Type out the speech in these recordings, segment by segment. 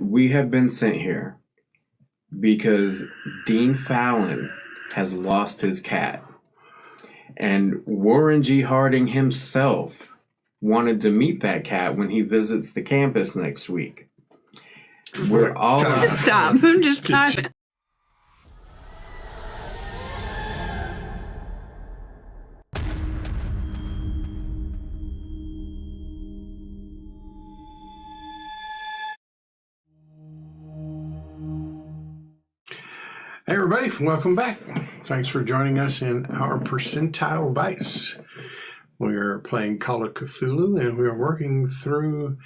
We have been sent here because Dean Fallon has lost his cat. And Warren G. Harding himself wanted to meet that cat when he visits the campus next week. We're all... Just stop. I'm just typing. Hey everybody, welcome back. Thanks for joining us in our Percentile Vice. We are playing Call of Cthulhu and we are working through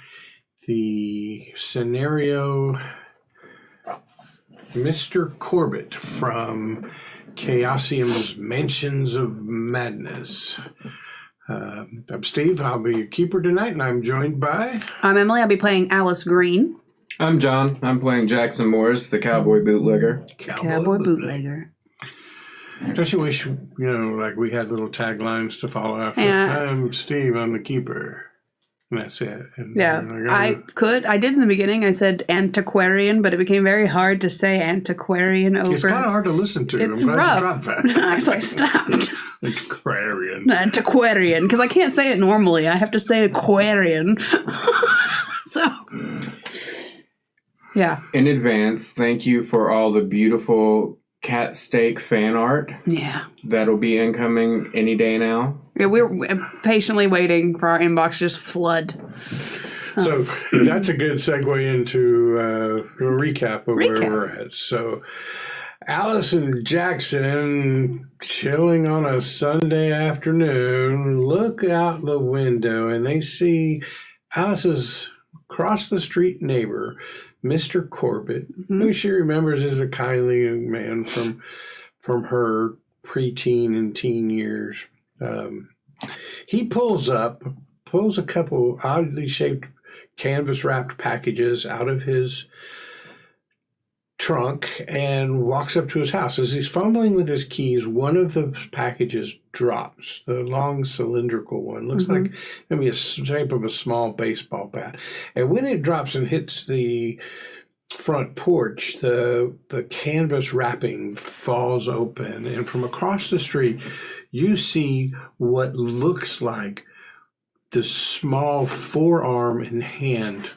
the scenario Mister Corbitt from Chaosium's Mansions of Madness. I'm Steve, I'll be your keeper tonight, and I'm joined by... I'm Emily, I'll be playing Alice Green. I'm John. I'm playing Jackson Morris, the cowboy bootlegger. Cowboy bootlegger. Don't you wish, like we had little taglines to follow after? Yeah. I'm Steve, I'm the keeper. And that's it. And Yeah, I did in the beginning. I said antiquarian, but it became very hard to say antiquarian over. It's kind of hard to listen to. It's I'm glad rough. you dropped that. So I stopped. Antiquarian. Antiquarian, because I can't say it normally. I have to say aquarian. So... Yeah. In advance, thank you for all the beautiful cat steak fan art. Yeah. That'll be incoming any day now. Yeah, we're patiently waiting for our inbox to just flood. So that's a good segue into a recap of where we're at. So Alice and Jackson, chilling on a Sunday afternoon, look out the window and they see Alice's across the street neighbor, Mister Corbitt, who she remembers as a kindly young man from her preteen and teen years. He pulls a couple oddly shaped canvas-wrapped packages out of his trunk and walks up to his house. As he's fumbling with his keys, one of the packages drops. The long cylindrical one looks like maybe a shape of a small baseball bat. And when it drops and hits the front porch, the canvas wrapping falls open, and from across the street you see what looks like the small forearm and hand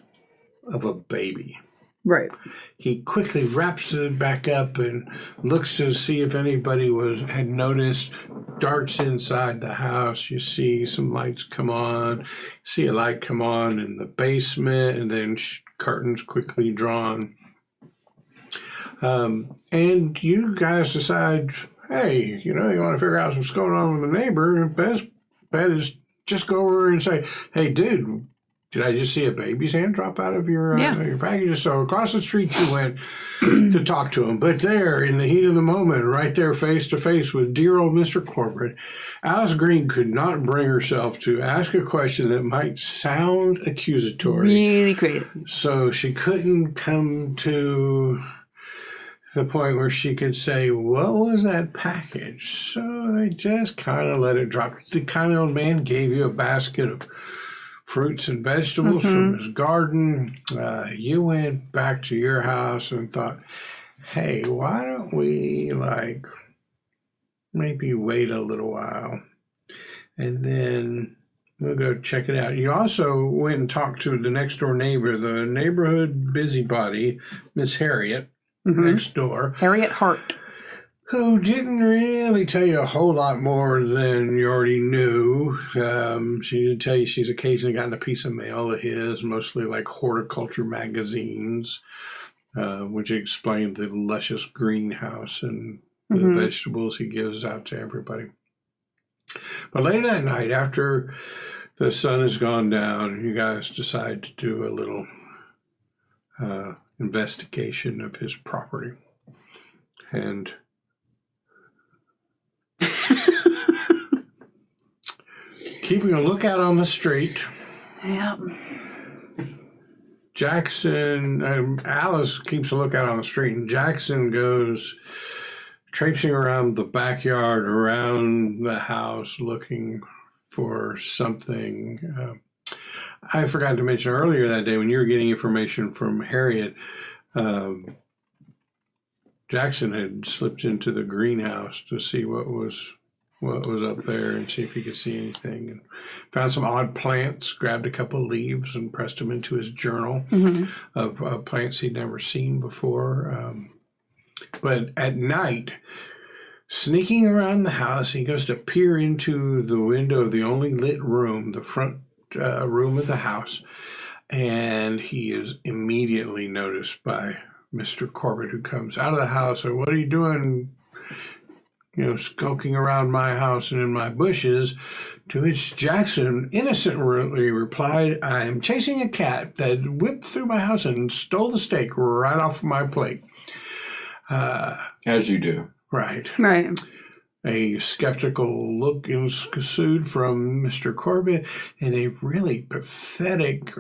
of a baby. Right. He quickly wraps it back up and looks to see if anybody had noticed, darts inside the house. You see some lights come on, see a light come on in the basement, and then curtains quickly drawn. And you guys decide, hey, you want to figure out what's going on with the neighbor. Best bet is just go over and say, hey, dude, did I just see a baby's hand drop out of your packages? So across the street you went to talk to him. But there, in the heat of the moment, right there face to face with dear old Mr. Corbitt, Alice Green could not bring herself to ask a question that might sound accusatory. Really crazy. So she couldn't come to the point where she could say, what was that package? So they just kind of let it drop. The kind old man gave you a basket of fruits and vegetables from his garden. You went back to your house and thought, hey, why don't we maybe wait a little while and then we'll go check it out. You also went and talked to the next door neighbor, the neighborhood busybody, Miss Harriet, next door. Harriet Hart. Who didn't really tell you a whole lot more than you already knew. She did tell you she's occasionally gotten a piece of mail of his, mostly like horticulture magazines, which explained the luscious greenhouse and the vegetables he gives out to everybody. But later that night, after the sun has gone down, you guys decide to do a little investigation of his property. And keeping a lookout on the street. Yeah. Alice keeps a lookout on the street, and Jackson goes traipsing around the backyard, around the house, looking for something. I forgot to mention earlier that day when you were getting information from Harriet, Jackson had slipped into the greenhouse to see what was up there and see if he could see anything, and found some odd plants, grabbed a couple leaves and pressed them into his journal of plants he'd never seen before. But at night, sneaking around the house, he goes to peer into the window of the only lit room, the front room of the house, and he is immediately noticed by Mr. Corbitt, who comes out of the house. Or, what are you doing, skulking around my house and in my bushes? To which Jackson innocently replied, I am chasing a cat that whipped through my house and stole the steak right off my plate. As you do. Right. Right. A skeptical look ensued from Mr. Corbitt, and a really pathetic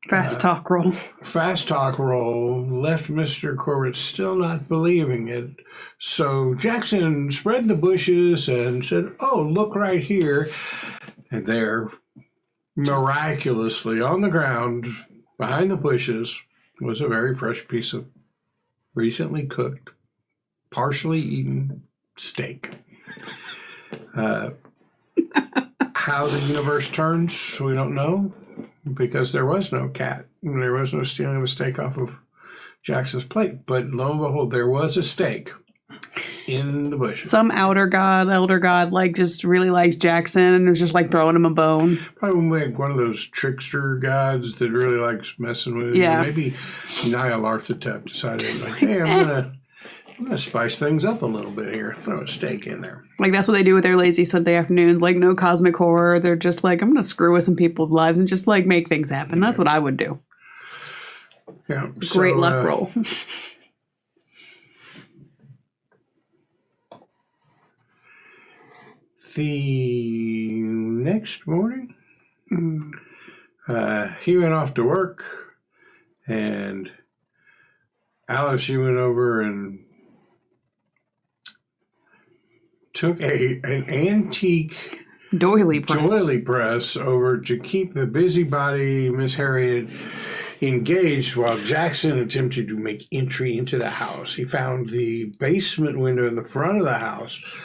Fast talk roll. Fast talk roll left Mr. Corbitt still not believing it. So Jackson spread the bushes and said, oh, look right here. And there, miraculously on the ground, behind the bushes, was a very fresh piece of recently cooked, partially eaten steak. How the universe turns, we don't know, because there was no cat. There was no stealing of a steak off of Jackson's plate. But lo and behold, there was a steak in the bush. Some elder god, just really likes Jackson and was just throwing him a bone. Probably one of those trickster gods that really likes messing with you. Yeah. Maybe Nyarlathotep decided, hey, I'm gonna spice things up a little bit here. Throw a steak in there. That's what they do with their lazy Sunday afternoons. No cosmic horror. They're just I'm going to screw with some people's lives and just make things happen. That's what I would do. Yeah. Great luck roll. The next morning, he went off to work, and Alice, she went over and took an antique doily press over to keep the busybody Miss Harriet engaged while Jackson attempted to make entry into the house. He found the basement window in the front of the house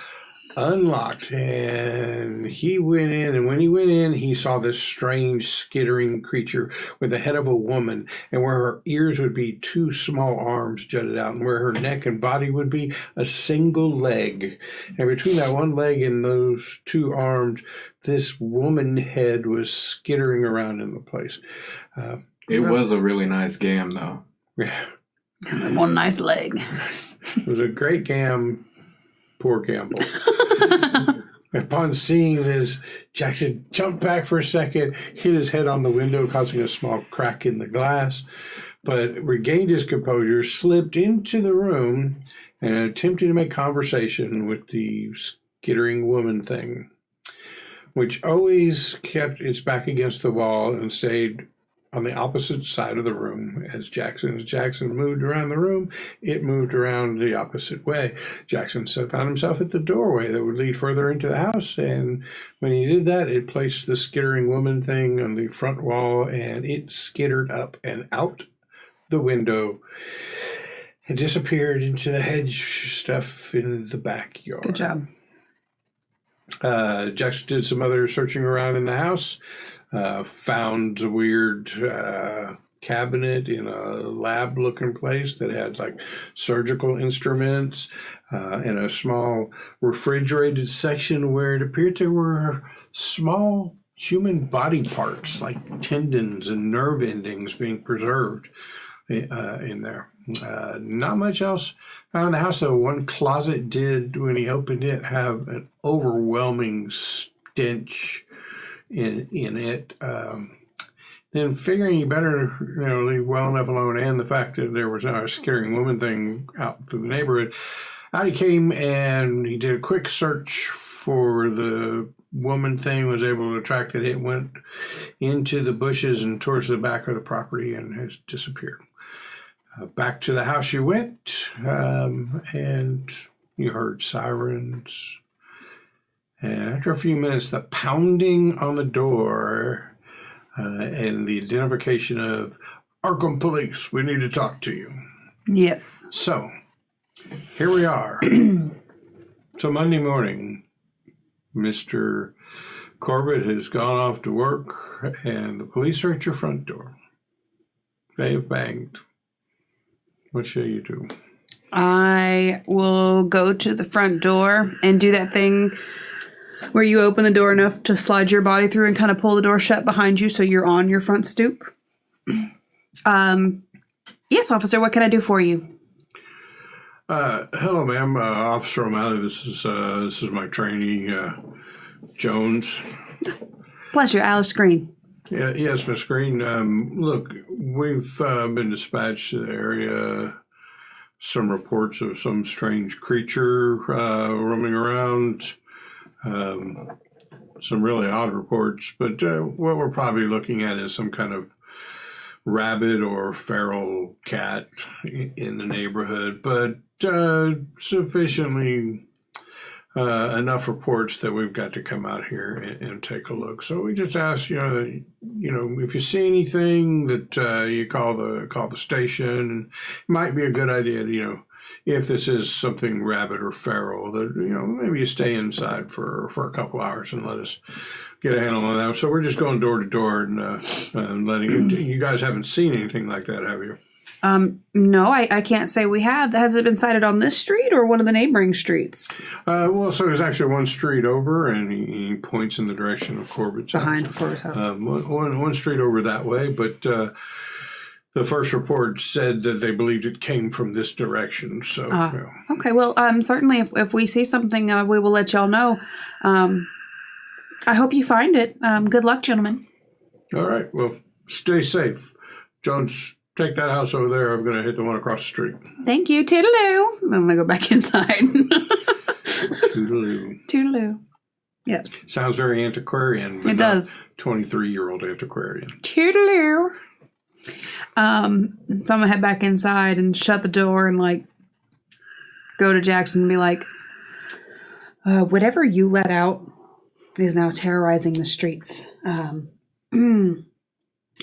unlocked, and he went in, and when he went in, he saw this strange skittering creature with the head of a woman, and where her ears would be, two small arms jutted out, and where her neck and body would be, a single leg. And between that one leg and those two arms, this woman head was skittering around in the place. It was a really nice game, though. Yeah. One nice leg. It was a great game. Poor gamble. Upon seeing this, Jackson jumped back for a second, hit his head on the window, causing a small crack in the glass, but regained his composure, slipped into the room, and attempted to make conversation with the skittering woman thing, which always kept its back against the wall and stayed on the opposite side of the room as Jackson moved around the room, it moved around the opposite way. Jackson found himself at the doorway that would lead further into the house, and when he did that, it placed the skittering woman thing on the front wall, and it skittered up and out the window and disappeared into the hedge stuff in the backyard. Good job. Jackson did some other searching around in the house. Found a weird cabinet in a lab-looking place that had surgical instruments, and a small refrigerated section where it appeared there were small human body parts like tendons and nerve endings being preserved in there. Not much else found in the house, though. One closet did, when he opened it, have an overwhelming stench in it. Then figuring he better leave well enough alone, and the fact that there was now a skittering woman thing out through the neighborhood, out he came, and he did a quick search for the woman thing, was able to track that it went into the bushes and towards the back of the property and has disappeared. Back to the house you went, and you heard sirens. And after a few minutes, the pounding on the door and the identification of Arkham Police. We need to talk to you. Yes. So, here we are. So Monday morning, Mr. Corbitt has gone off to work, and the police are at your front door. They have banged. What shall you do? I will go to the front door and do that thing where you open the door enough to slide your body through and kind of pull the door shut behind you so you're on your front stoop. Yes, officer, what can I do for you? Hello, ma'am. Officer O'Malley, this is my trainee, Jones. Bless you, Alice Green. Yeah, yes, Miss Green. Look, we've been dispatched to the area. Some reports of some strange creature roaming around. Some really odd reports, but what we're probably looking at is some kind of rabbit or feral cat in the neighborhood, but sufficiently enough reports that we've got to come out here and take a look. So we just ask, if you see anything that you call the station. It might be a good idea to, if this is something rabid or feral, that maybe you stay inside for a couple hours and let us get a handle on that. So we're just going door to door and letting you guys haven't seen anything like that, have you? No, I can't say we have. Has it been sighted on this street or one of the neighboring streets? So there's actually one street over, and he points in the direction of Corbitt's Behind house. Corbitt's house. One street over that way, but the first report said that they believed it came from this direction. So, Okay, well, certainly if we see something, we will let y'all know. I hope you find it. Good luck, gentlemen. All right, well, stay safe. Jones, take that house over there. I'm going to hit the one across the street. Thank you. Toodaloo. I'm going to go back inside. Toodaloo. Toodaloo. Yes. Sounds very antiquarian. But it does. 23-year-old antiquarian. Toodaloo. So I'm going to head back inside and shut the door and, go to Jackson and be like, whatever you let out is now terrorizing the streets. I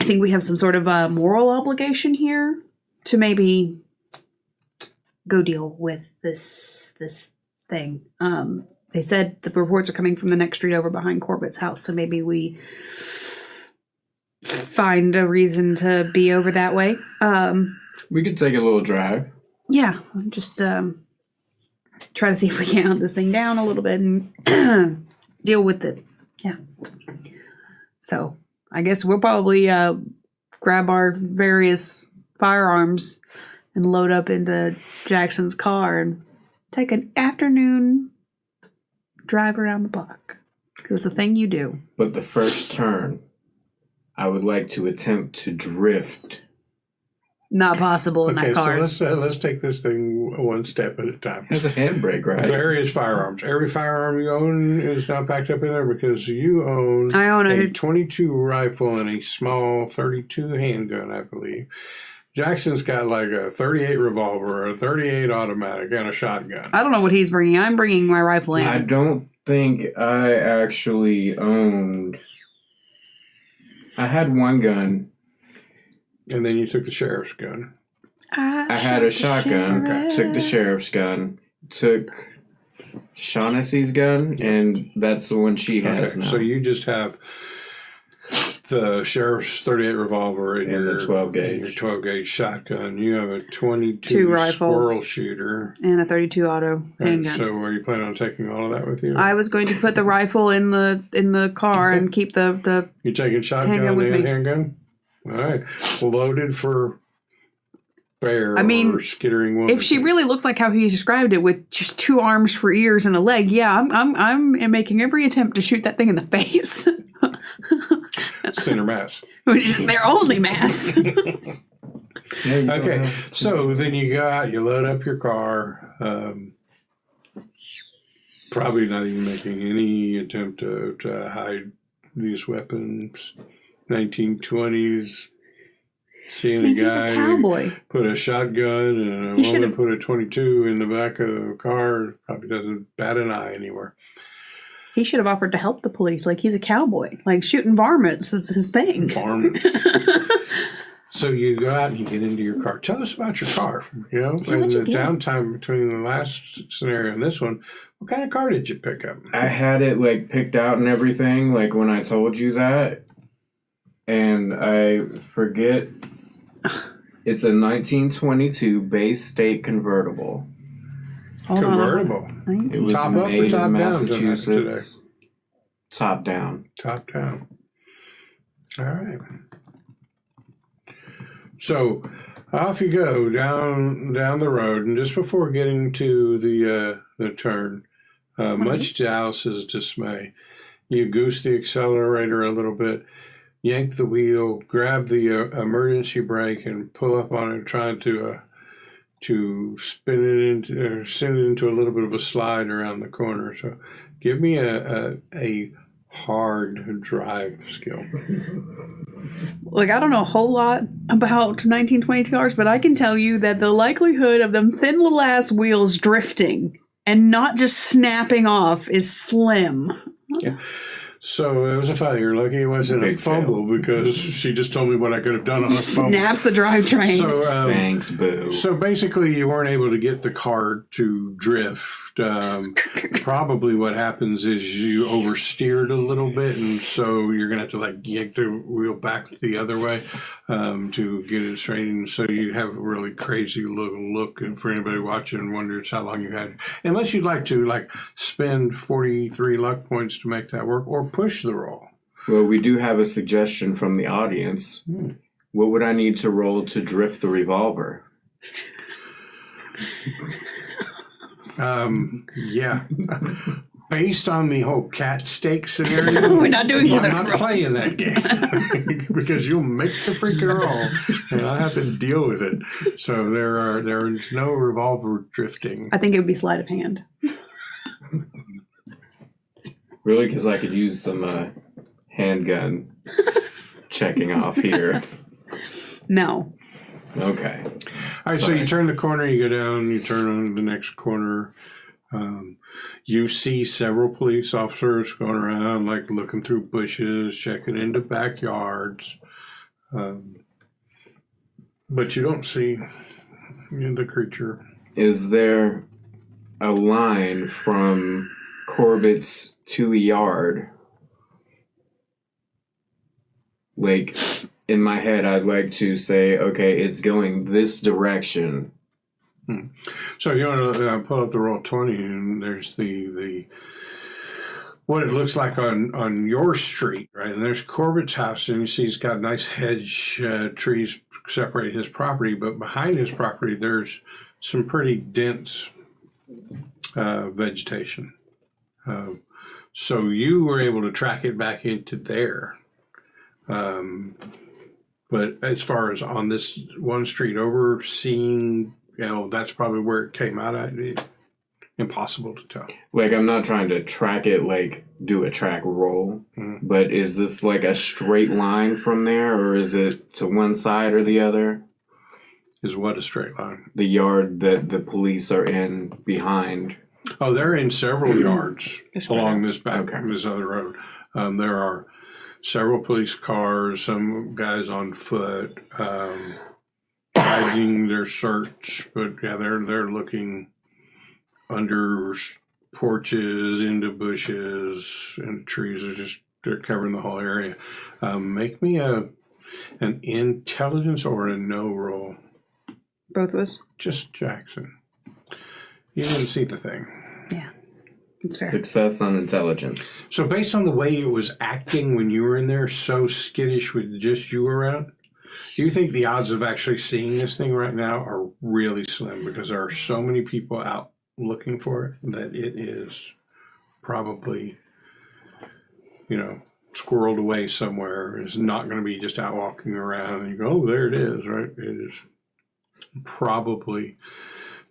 think we have some sort of moral obligation here to maybe go deal with this thing. They said the reports are coming from the next street over behind Corbitt's house, so maybe we find a reason to be over that way. We could take a little drive. Yeah, just try to see if we can hunt this thing down a little bit and deal with it. Yeah. So I guess we'll probably grab our various firearms and load up into Jackson's car and take an afternoon drive around the block. It's a thing you do. But the first turn, I would like to attempt to drift. Not possible in that car. So let's take this thing one step at a time. There's a handbrake, right? Various firearms. Every firearm you own is now packed up in there because you own a 22 rifle and a small 32 handgun, I believe. Jackson's got a 38 revolver, a 38 automatic, and a shotgun. I don't know what he's bringing. I'm bringing my rifle in. I don't think I actually owned... I had one gun. And then you took the sheriff's gun. I had a shotgun, took the sheriff's gun, took Shaughnessy's gun, and that's the one she has now. So you just have the sheriff's 38 revolver and the 12 gauge. Your 12 gauge shotgun. You have a 22 squirrel shooter. And a 32 auto handgun. So are you planning on taking all of that with you? I was going to put the rifle in the car and keep the You're taking shotgun and handgun? All right. Loaded for bear or skittering woman. If she really looks like how he described it with just 2 arms for ears and a leg, yeah, I'm making every attempt to shoot that thing in the face. Center mass. Which is their only mass. Okay. So then you go out, you load up your car. Probably not even making any attempt to hide these weapons. 1920s, seeing a guy a cowboy. Put a shotgun and a woman put a 22 in the back of the car, probably doesn't bat an eye anywhere. He should have offered to help the police. Like, he's a cowboy. Like, shooting varmints is his thing. Varmints. So you go out and you get into your car. Tell us about your car. You know, and the downtime between the last scenario and this one. What kind of car did you pick up? I had it like picked out and everything, like when I told you that, and I forget. It's a 1922 Bay State convertible. Convertible. It was top up or made top in down? Massachusetts. Top down. Top down. All right. So off you go down the road, and just before getting to the turn, much to Alice's dismay, you goose the accelerator a little bit, yank the wheel, grab the emergency brake, and pull up on it, trying to spin it into or send it into a little bit of a slide around the corner. So give me a hard drive skill. Like, I don't know a whole lot about 1922 cars, but I can tell you that the likelihood of them thin little ass wheels drifting and not just snapping off is slim. Yeah. So it was a failure. Lucky it wasn't a fumble because she just told me what I could have done on a fumble. Snaps the drivetrain. So, Thanks, boo. So basically, you weren't able to get the car to drift. Probably what happens is you oversteered a little bit, and so you're gonna have to like yank the wheel back the other way to get it straight. And so you have a really crazy look. And for anybody watching, wonders how long you had, unless you'd like to like spend 43 luck points to make that work, or push the roll. Well, we do have a suggestion from the audience. What would I need to roll to drift the revolver? Yeah. Based on the whole cat steak scenario, we're not doing I'm that. not playing that game because you'll make the freaking roll, and I'll have to deal with it. So there is no revolver drifting. I think it would be sleight of hand. Really? Because I could use some handgun checking off here. No. Okay. All right, so you turn the corner, you go down, you turn on the next corner. You see several police officers going around, like looking through bushes, checking into backyards. But you don't see the creature. Is there a line from Corbitt's to a yard? Like, in my head, I'd like to say, okay, it's going this direction. So you want to pull up the Roll20, and there's the what it looks like on your street, right? And there's Corbitt's house, and you see he's got nice hedge trees separating his property, but behind his property there's some pretty dense vegetation. So you were able to track it back into there. But as far as on this one street over, seeing, that's probably where it came out at. Impossible to tell. Like, I'm not trying to track it, like, do a track roll, but is this like a straight line from there, or is it to one side or the other? Is what a straight line? The yard that the police are in behind. Oh, they're in several yards along this this other road. There are several police cars, some guys on foot, guiding their search. But yeah, they're looking under porches, into bushes, and trees they're covering the whole area. Make me an intelligence or a no roll. Both of us? Just Jackson. You didn't see the thing. Yeah, that's fair. Success on intelligence. So based on the way it was acting when you were in there, so skittish with just you around, do you think the odds of actually seeing this thing right now are really slim? Because there are so many people out looking for it that it is probably, squirreled away somewhere. It's not going to be just out walking around and you go, oh, there it is, right? It is probably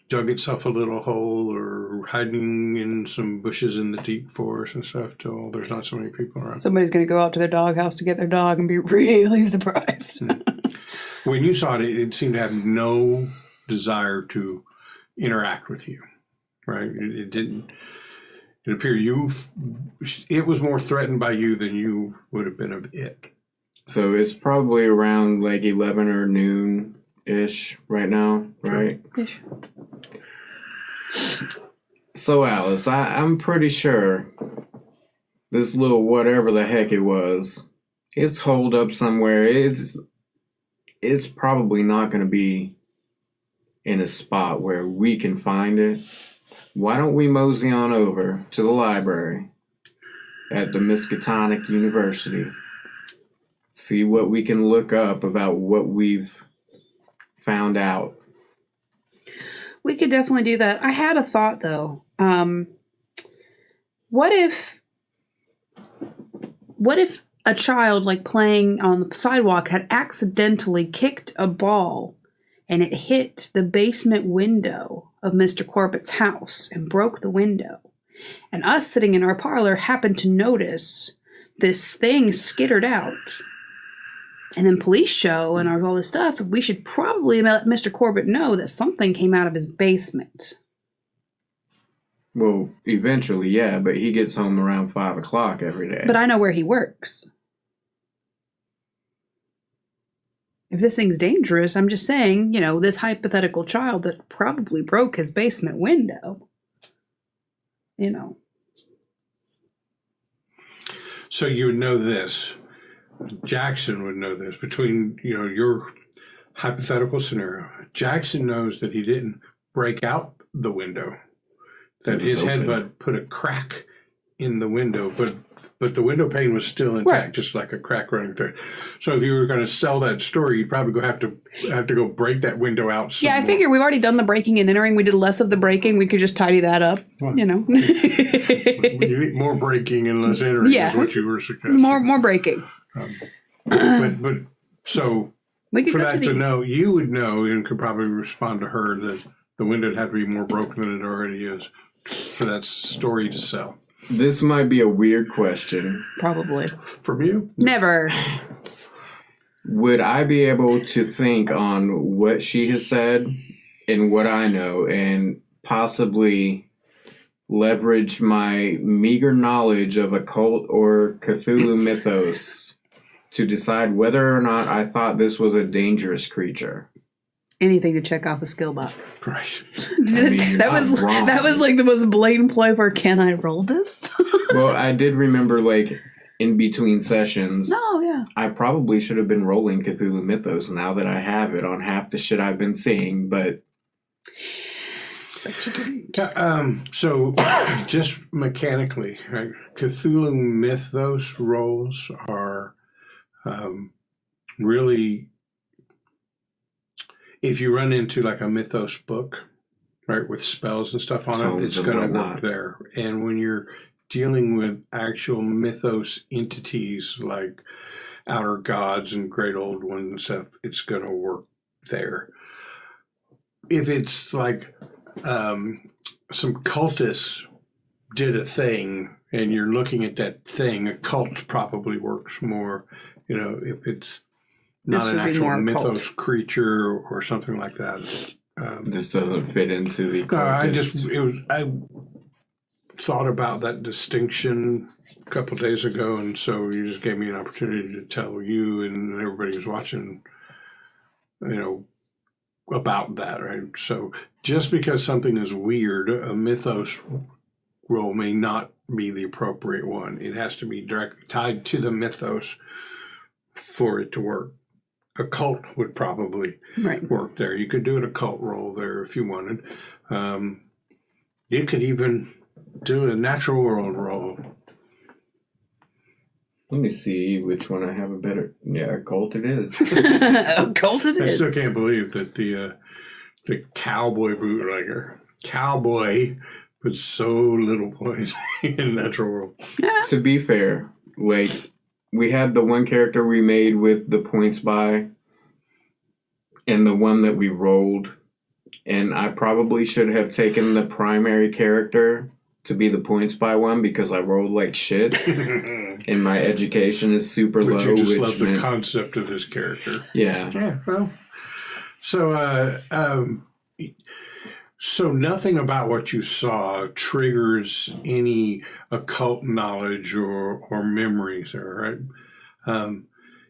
dug itself a little hole or hiding in some bushes in the deep forest and stuff till there's not so many people around. Somebody's going to go out to their doghouse to get their dog and be really surprised. When you saw it, it seemed to have no desire to interact with you, right? It didn't. It appeared it was more threatened by you than you would have been of it. So it's probably around like 11 or noon-ish right now, right? Ish. So Alice, I'm pretty sure this little whatever the heck it was, it's holed up somewhere. It's probably not going to be in a spot where we can find it. Why don't we mosey on over to the library at the Miskatonic University, see what we can look up about what we've found out. We could definitely do that. I had a thought, though. What if a child, like playing on the sidewalk, had accidentally kicked a ball and it hit the basement window of Mr. Corbitt's house and broke the window? And us sitting in our parlor happened to notice this thing skittered out. And then police show and all this stuff. We should probably let Mr. Corbitt know that something came out of his basement. Well, eventually, yeah, but he gets home around 5 o'clock every day. But I know where he works. If this thing's dangerous, I'm just saying, this hypothetical child that probably broke his basement window. So you would know this. Jackson would know this. Between, your hypothetical scenario, Jackson knows that he didn't break out the window. That his headbutt put a crack in the window, but the window pane was still intact, right. Just like a crack running through. So if you were going to sell that story, you'd probably have to go break that window out. Yeah, I figure we've already done the breaking and entering. We did less of the breaking. We could just tidy that up. Well, you need more breaking and less entering. Yeah, is what you were suggesting. More breaking. But so for that to know, you would know and could probably respond to her that the window would have to be more broken than it already is for that story to sell. This might be a weird question. Probably. From you? Never. Would I be able to think on what she has said and what I know and possibly leverage my meager knowledge of occult or Cthulhu mythos to decide whether or not I thought this was a dangerous creature? Anything to check off a skill box. Right. That was like the most blatant play for, can I roll this? Well, I did remember, like, in between sessions. Oh, yeah. I probably should have been rolling Cthulhu Mythos now that I have it on half the shit I've been seeing, but you didn't. So, just mechanically, right? Cthulhu Mythos rolls are really... If you run into like a mythos book, right, with spells and stuff on it, it's going to work there. And when you're dealing with actual mythos entities like outer gods and great old ones and stuff, it's going to work there. If it's like some cultists did a thing and you're looking at that thing, a cult probably works more, if it's not an actual mythos creature or something like that. This doesn't fit into the. I thought about that distinction a couple of days ago, and so you just gave me an opportunity to tell you and everybody who's watching, about that, right? So just because something is weird, a mythos role may not be the appropriate one. It has to be directly tied to the mythos for it to work. A cult would probably work there. You could do an occult roll there if you wanted. You could even do a natural world roll. Let me see which one I have a better. Yeah, occult it is. Occult it is. I still can't believe that the cowboy bootlegger, cowboy, put so little points in natural world. To be fair, like, we had the one character we made with the points by and the one that we rolled. And I probably should have taken the primary character to be the points by one because I rolled like shit. And my education is super low. You just love the concept of this character. Yeah. Yeah, well. So, So nothing about what you saw triggers any occult knowledge or memories there, right?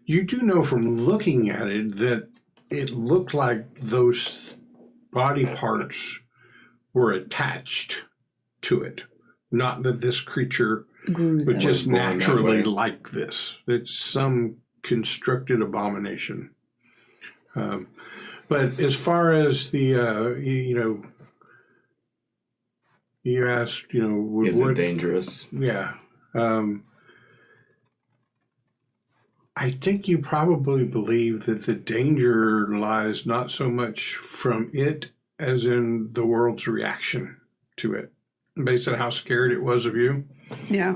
You do know from looking at it that it looked like those body parts were attached to it. Not that this creature would just naturally like this. It's some constructed abomination. But as far as the, you asked, is it dangerous? Yeah. I think you probably believe that the danger lies not so much from it as in the world's reaction to it, based on how scared it was of you. Yeah.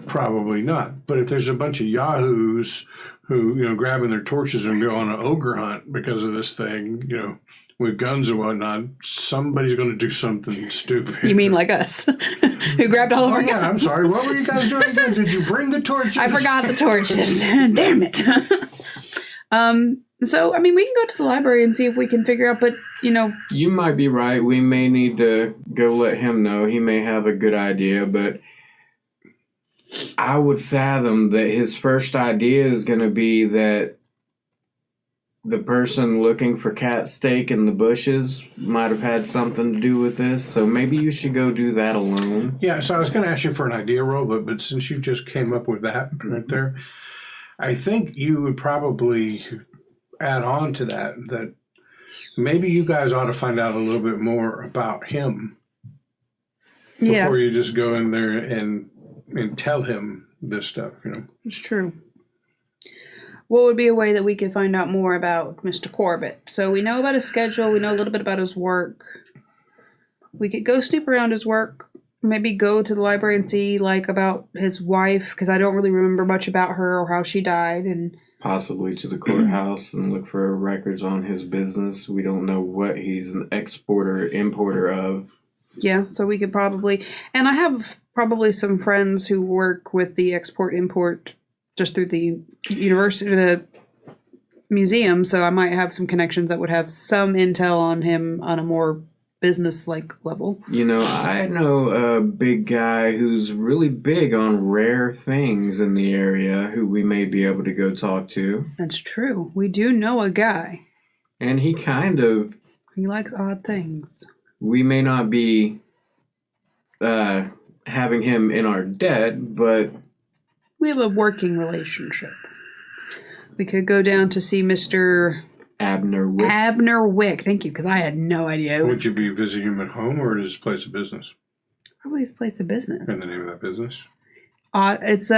Probably not. But if there's a bunch of yahoos who, grabbing their torches and go on an ogre hunt because of this thing, with guns and whatnot, somebody's going to do something stupid. You mean like us, who grabbed all of our guns? Yeah, I'm sorry. What were you guys doing again? Did you bring the torches? I forgot the torches. Damn it. So, we can go to the library and see if we can figure out, but, You might be right. We may need to go let him know. He may have a good idea, but I would fathom that his first idea is going to be that the person looking for cat steak in the bushes might have had something to do with this, so maybe you should go do that alone. Yeah, so I was going to ask you for an idea roll, but since you just came up with that right there, I think you would probably add on to that maybe you guys ought to find out a little bit more about him before you just go in there and tell him this stuff, It's true. What would be a way that we could find out more about Mr. Corbitt? So we know about his schedule. We know a little bit about his work. We could go snoop around his work. Maybe go to the library and see, about his wife, because I don't really remember much about her or how she died. And possibly to the courthouse and look for records on his business. We don't know what he's an exporter, importer of. Yeah, so we could probably... And I have probably some friends who work with the export-import just through the university, the museum, so I might have some connections that would have some intel on him on a more business-like level. I know a big guy who's really big on rare things in the area who we may be able to go talk to. That's true. We do know a guy. And he likes odd things. We may not be having him in our debt, but we have a working relationship. We could go down to see Mr. Abner Wick. Abner Wick. Thank you, because I had no idea. Would you be visiting him at home or at his place of business? Probably his place of business. And the name of that business? It's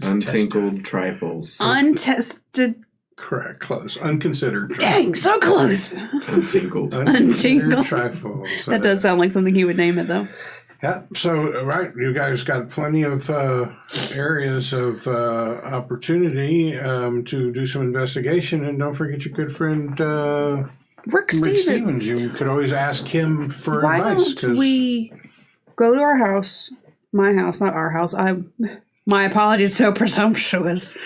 Untinkled Trifles. Untested. Correct. Close. Unconsidered. Dang, so close. Untinkled. Unconsidered Trifles. That does sound like something he would name it, though. Yeah, so, right, you guys got plenty of areas of opportunity to do some investigation, and don't forget your good friend Rick Stevens. You could always ask him for Why advice. don't we go to our house, my house, not our house. My apologies, so presumptuous.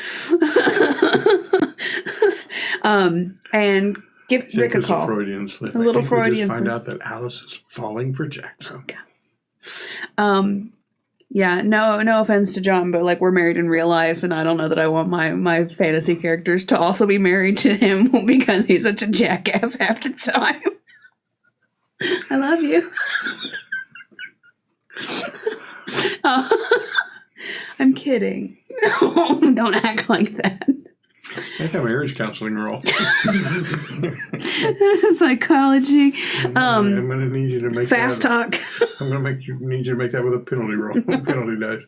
And give Rick a call. Freudian slip. A little Freudian slip. Find slip. out that Alice is falling for Jackson. Yeah, no offense to John, but we're married in real life, and I don't know that I want my fantasy characters to also be married to him because he's such a jackass half the time. I love you. I'm kidding. Don't act like that. That's a marriage counseling role. Psychology. I'm going to need you to make fast that, talk. I'm going to need you to make that with a penalty roll. Penalty dice.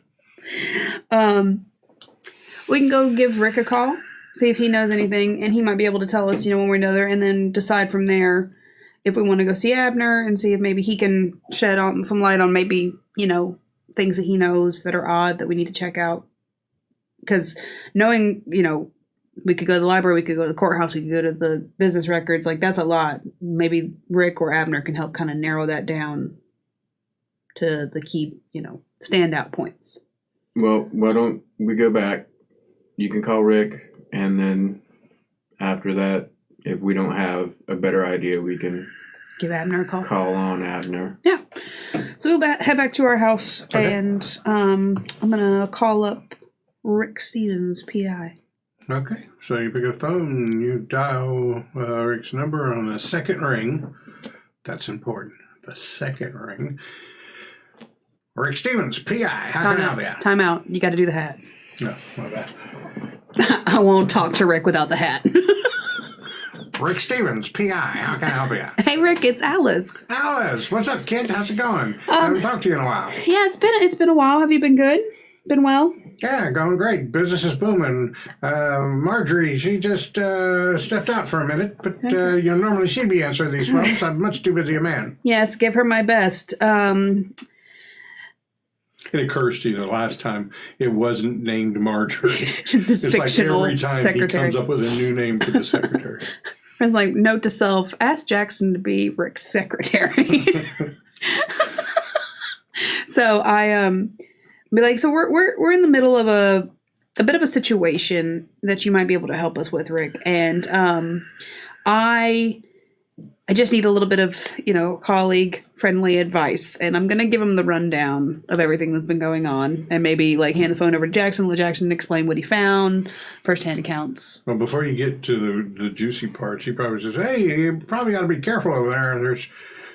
We can go give Rick a call, see if he knows anything, and he might be able to tell us, one way or another, and then decide from there if we want to go see Abner and see if maybe he can shed on some light on maybe, things that he knows that are odd that we need to check out. Because knowing, we could go to the library, we could go to the courthouse, we could go to the business records. That's a lot. Maybe Rick or Abner can help kind of narrow that down to the key, standout points. Well, why don't we go back? You can call Rick, and then after that, if we don't have a better idea, we can Give Abner a call. call on Abner. Yeah. So we'll head back to our house, and I'm going to call up Rick Stevens, PI. Okay, so you pick up the phone and you dial Rick's number on the second ring. That's important. The second ring. Rick Stevens, PI. How can I help you? Time out. You got to do the hat. No, my bad. I won't talk to Rick without the hat. Rick Stevens, PI. How can I help you? Hey, Rick, it's Alice. Alice, what's up, kid? How's it going? I haven't talked to you in a while. Yeah, it's been a while. Have you been good? Been well? Yeah, going great. Business is booming. Marjorie, she just stepped out for a minute, but normally she'd be answering these phones. I'm much too busy a man. Yes, give her my best. It occurs to you the last time it wasn't named Marjorie. This It's like fictional every time secretary. he comes up with a new name for the secretary. It's like, note to self, ask Jackson to be Rick's secretary. So I be like, so we're in the middle of a bit of a situation that you might be able to help us with, Rick. And I just need a little bit of, colleague friendly advice. And I'm gonna give him the rundown of everything that's been going on, and maybe like hand the phone over to Jackson, let Jackson explain what he found, firsthand accounts. Well, before you get to the juicy parts, he probably says, "Hey, you probably got to be careful over there.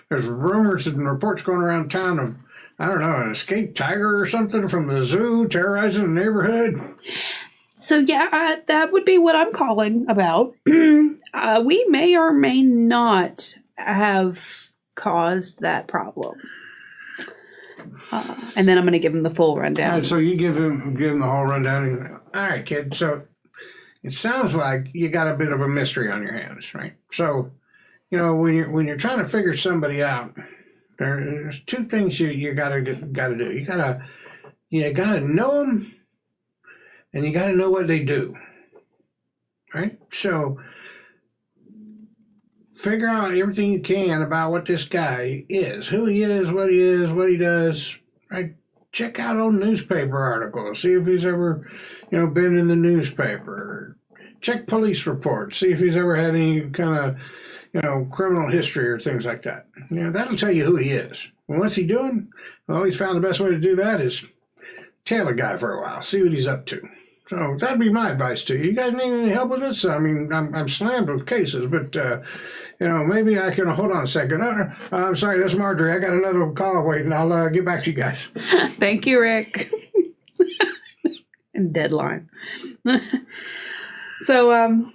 There's rumors and reports going around town of, I don't know, an escaped tiger or something from the zoo terrorizing the neighborhood." So yeah, that would be what I'm calling about. We may or may not have caused that problem. And then I'm going to give him the full All rundown. right, so you give him the whole rundown. And, all right, kid. So it sounds like you got a bit of a mystery on your hands, right? So, when you're trying to figure somebody out, there's two things you gotta do. You gotta know them, and you gotta know what they do, right? So figure out everything you can about what this guy is, who he is, what he does, right? Check out old newspaper articles, see if he's ever, been in the newspaper. Check police reports, see if he's ever had any kind of, criminal history or things like that. That'll tell you who he is. Well, what's he doing? Well, he's found the best way to do that is tail a guy for a while, see what he's up to. So that'd be my advice to you. You guys need any help with this? I mean, I'm slammed with cases, but maybe I can hold on a second. I'm sorry, that's Marjorie. I got another call waiting. I'll get back to you guys. Thank you, Rick. And deadline. So,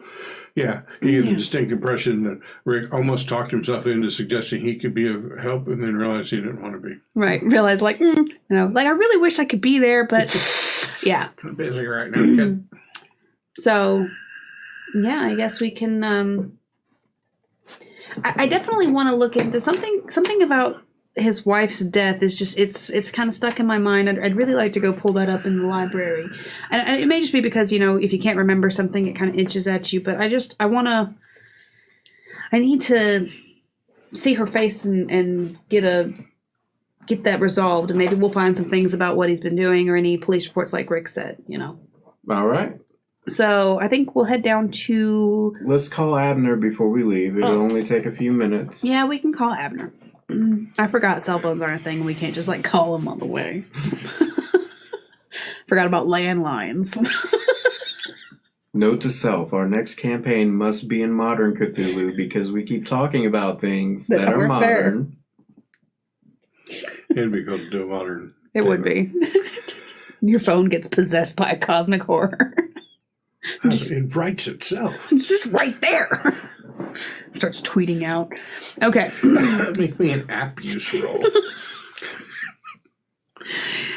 yeah, you get the distinct impression that Rick almost talked himself into suggesting he could be of help, and then realized he didn't want to be. right, realize like I really wish I could be there, but yeah, I'm busy right now, kid. So yeah, I guess we can. I definitely want to look into something about his wife's death. Is just it's kind of stuck in my mind. I'd really like to go pull that up in the library, and it may just be because if you can't remember something, it kind of itches at you. But I need to see her face and get that resolved, and maybe we'll find some things about what he's been doing or any police reports, like Rick said. All right. So I think we'll head down to. Let's call Abner before we leave. It'll only take a few minutes. Yeah, we can call Abner. I forgot cell phones aren't a thing. We can't just call him on the way. Forgot about landlines. Note to self, our next campaign must be in modern Cthulhu because we keep talking about things that are modern. It'd be cool to do a modern. It would be. Your phone gets possessed by a cosmic horror. It writes itself. It's just right there. Starts tweeting out. Okay. Make me an app use roll.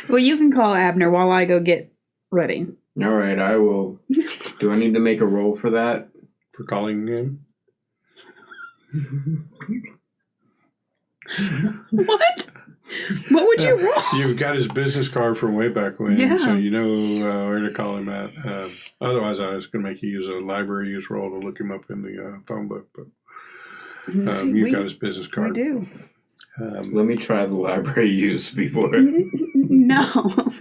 Well, you can call Abner while I go get ready. All right, I will. Do I need to make a roll for that? For calling him? What? What would you roll? You've got his business card from way back when, Yeah. so you know where to call him at. Otherwise, I was going to make you use a library use roll to look him up in the phone book. But you've got his business We card. do. Let me try the library use before. No.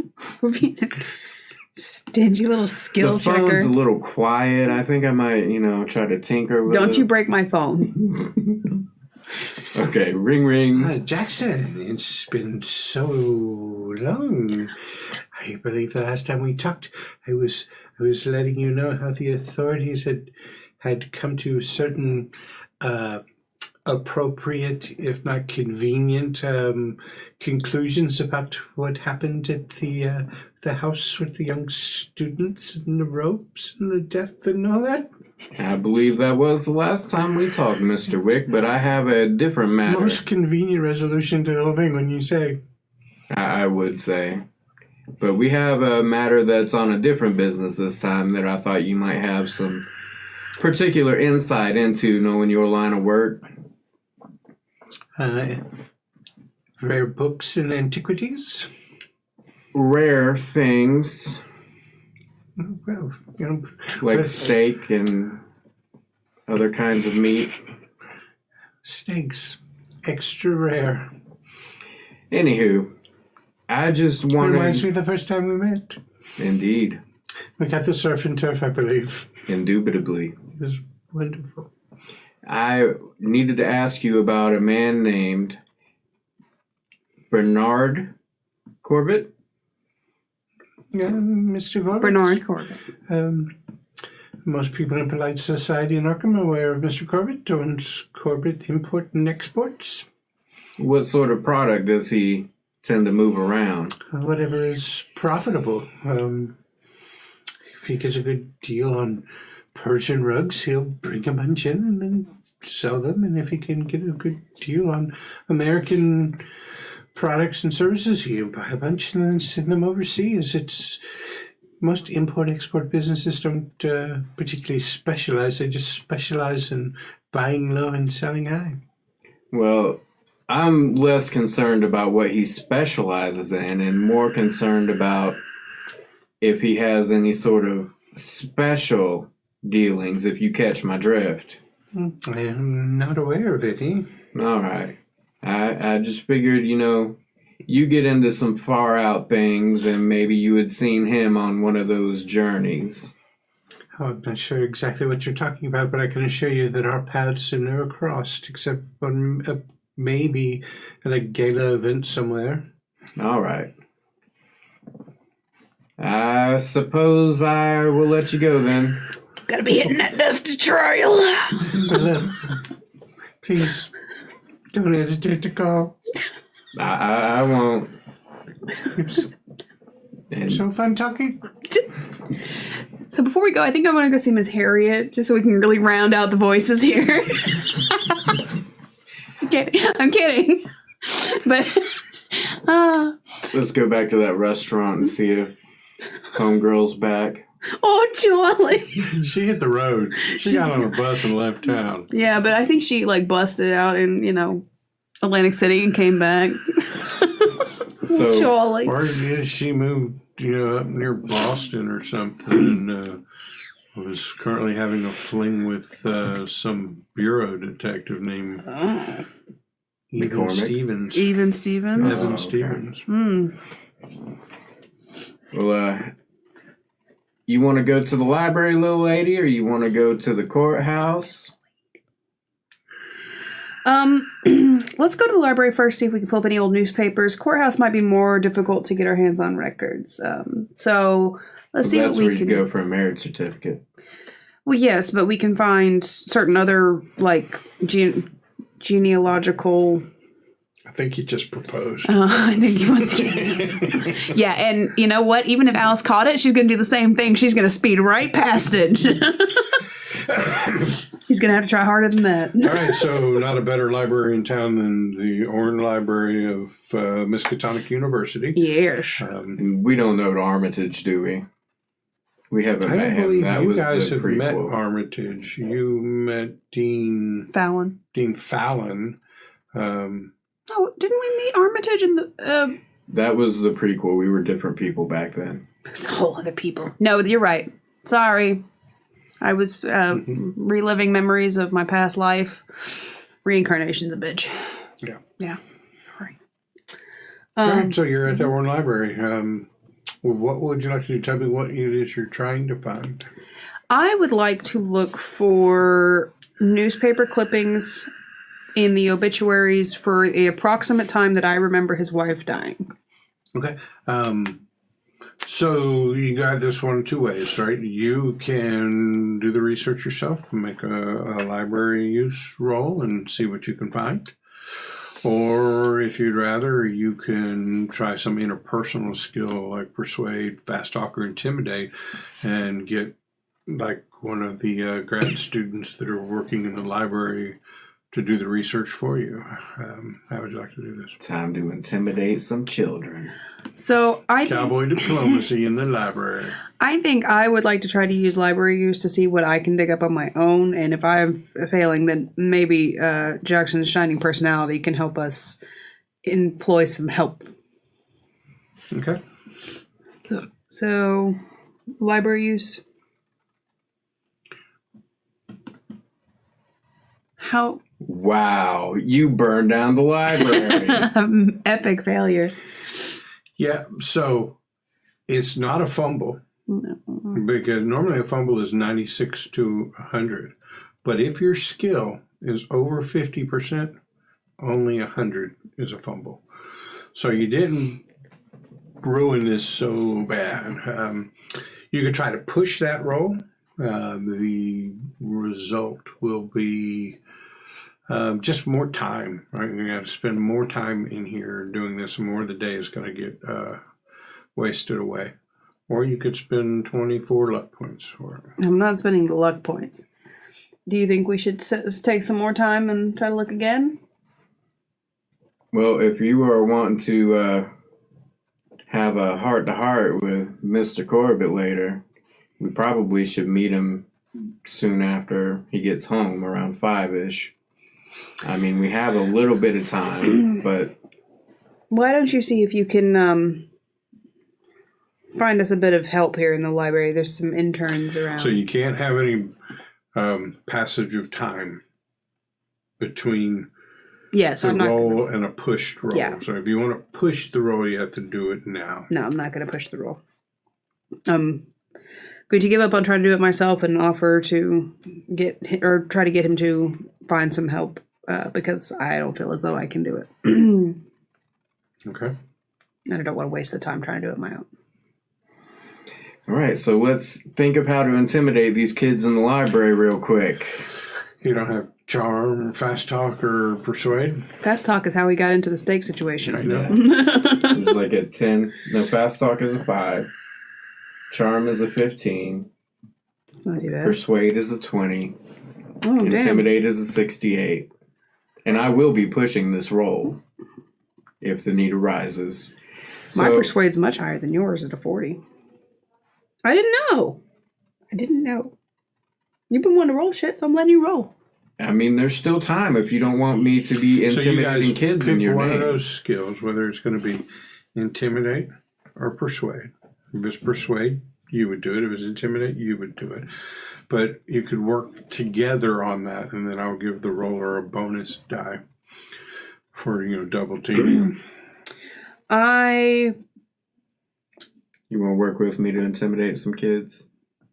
Stingy little skill The phone's checker. a little quiet. I think I might, try to tinker with it. Don't you break my phone. Okay, ring, ring. Jackson, it's been so long. I believe the last time we talked, I was letting you know how the authorities had come to certain appropriate, if not convenient, conclusions about what happened at the house with the young students and the ropes and the death and all that. I believe that was the last time we talked, Mr. Wick, but I have a different matter. Most convenient resolution to the whole thing, when you say. I would say. But we have a matter that's on a different business this time that I thought you might have some particular insight into, knowing your line of work. Rare books and antiquities? Rare things. Well, like steak and other kinds of meat. Steaks. Extra rare. Anywho, I just wanted... Reminds me of the first time we met. Indeed. We got the surf and turf, I believe. Indubitably. It was wonderful. I needed to ask you about a man named Bernard Corbitt. Mr. Corbitt. Bernard Corbitt. Most people in polite society in Arkham are aware of Mr. Corbitt. Owns Corbitt Import and Exports. What sort of product does he tend to move around? Whatever is profitable. If he gets a good deal on Persian rugs, he'll bring a bunch in and then sell them. And if he can get a good deal on American products and services, he'll buy a bunch and then send them overseas. Most import-export businesses don't particularly specialize. They just specialize in buying low and selling high. Well, I'm less concerned about what he specializes in and more concerned about if he has any sort of special dealings, if you catch my drift. I am not aware of any. All right. I just figured, you get into some far out things and maybe you had seen him on one of those journeys. Oh, I'm not sure exactly what you're talking about, but I can assure you that our paths have never crossed, except on maybe at a gala event somewhere. All right. I suppose I will let you go then. Gotta be hitting that dusty trail. But, please, don't hesitate to call. I won't. It's so fun talking. So before we go, I think I want to go see Miss Harriet, just so we can really round out the voices here. I'm kidding. But Let's go back to that restaurant and see if Homegirl's back. oh, Julie. She hit the road. She got on a bus and left town. Yeah, but I think she busted out in Atlantic City and came back. So, Julie. Or did she moved, up near Boston or something? Was currently having a fling with some bureau detective named Evan McCormick? Stevens. Even Stevens. Evan okay. Stevens. Well, you want to go to the library, little lady, or you want to go to the courthouse? Let's go to the library first, see if we can pull up any old newspapers. Courthouse might be more difficult to get our hands on records. So let's see That's what we where can you go for a marriage certificate. Well, yes, but we can find certain other genealogical. I think he just proposed. I think he wants to. Yeah, and you know what? Even if Alice caught it, she's going to do the same thing. She's going to speed right past it. He's going to have to try harder than that. All right, so not a better library in town than the Orne Library of Miskatonic University. Yes. We don't know Armitage, do we? We haven't I met don't him. believe That you was guys the have met prequel. Armitage. You met Dean Fallon. Fallon. Oh, didn't we meet Armitage in the... That was the prequel. We were different people back then. It's whole other people. No, you're right. Sorry. I was reliving memories of my past life. Reincarnation's a bitch. Yeah. Yeah. Right. All right, so you're at the Orne Library. Well, what would you like to do? Tell me what it is you're trying to find. I would like to look for newspaper clippings in the obituaries for the approximate time that I remember his wife dying. Okay. So you got this one two ways, right? You can do the research yourself, make a library use roll and see what you can find. Or if you'd rather, you can try some interpersonal skill like persuade, fast talk, or intimidate and get like one of the grad students that are working in the library to do the research for you. How would you like to do this? Time to intimidate some children. So I Cowboy diplomacy in the library. I think I would like to try to use library use to see what I can dig up on my own, and if I'm failing, then maybe Jackson's shining personality can help us employ some help. Okay. So library use. How? Wow, you burned down the library. Epic failure. Yeah, so it's not a fumble. No. Because normally a fumble is 96 to 100. But if your skill is over 50%, only 100 is a fumble. So you didn't ruin this so bad. You could try to push that roll. The result will be just more time, right? You got to spend more time in here doing this, and more of the day is going to get wasted away. Or you could spend 24 luck points for it. I'm not spending the luck points. Do you think we should take some more time and try to look again? Well, if you are wanting to have a heart-to-heart with Mister Corbitt later, we probably should meet him soon after he gets home, around 5-ish. I mean, we have a little bit of time, but... Why don't you see if you can find us a bit of help here in the library? There's some interns around. So you can't have any passage of time between yes, the roll and a pushed roll. Yeah. So if you want to push the roll, you have to do it now. No, I'm not going to push the roll. I'm going to give up on trying to do it myself and offer to try to get him to find some help because I don't feel as though I can do it. Okay. And I don't want to waste the time trying to do it my own. All right, so let's think of how to intimidate these kids in the library real quick. You don't have charm, fast talk, or persuade? Fast talk is how we got into the steak situation. I know. It's like a 10. No, fast talk is a 5. Charm is a 15. Not too bad. Persuade is a 20. Oh, damn. Intimidate is a 68. And I will be pushing this roll if the need arises. My So, persuade's much higher than yours at a 40. I didn't know. You've been wanting to roll shit, so I'm letting you roll. I mean, there's still time if you don't want me to be intimidating kids in your one name. of those skills, whether it's going to be intimidate or persuade. If it's persuade, you would do it. If it's intimidate, you would do it. But you could work together on that, and then I'll give the roller a bonus die for, double teaming. You want to work with me to intimidate some kids?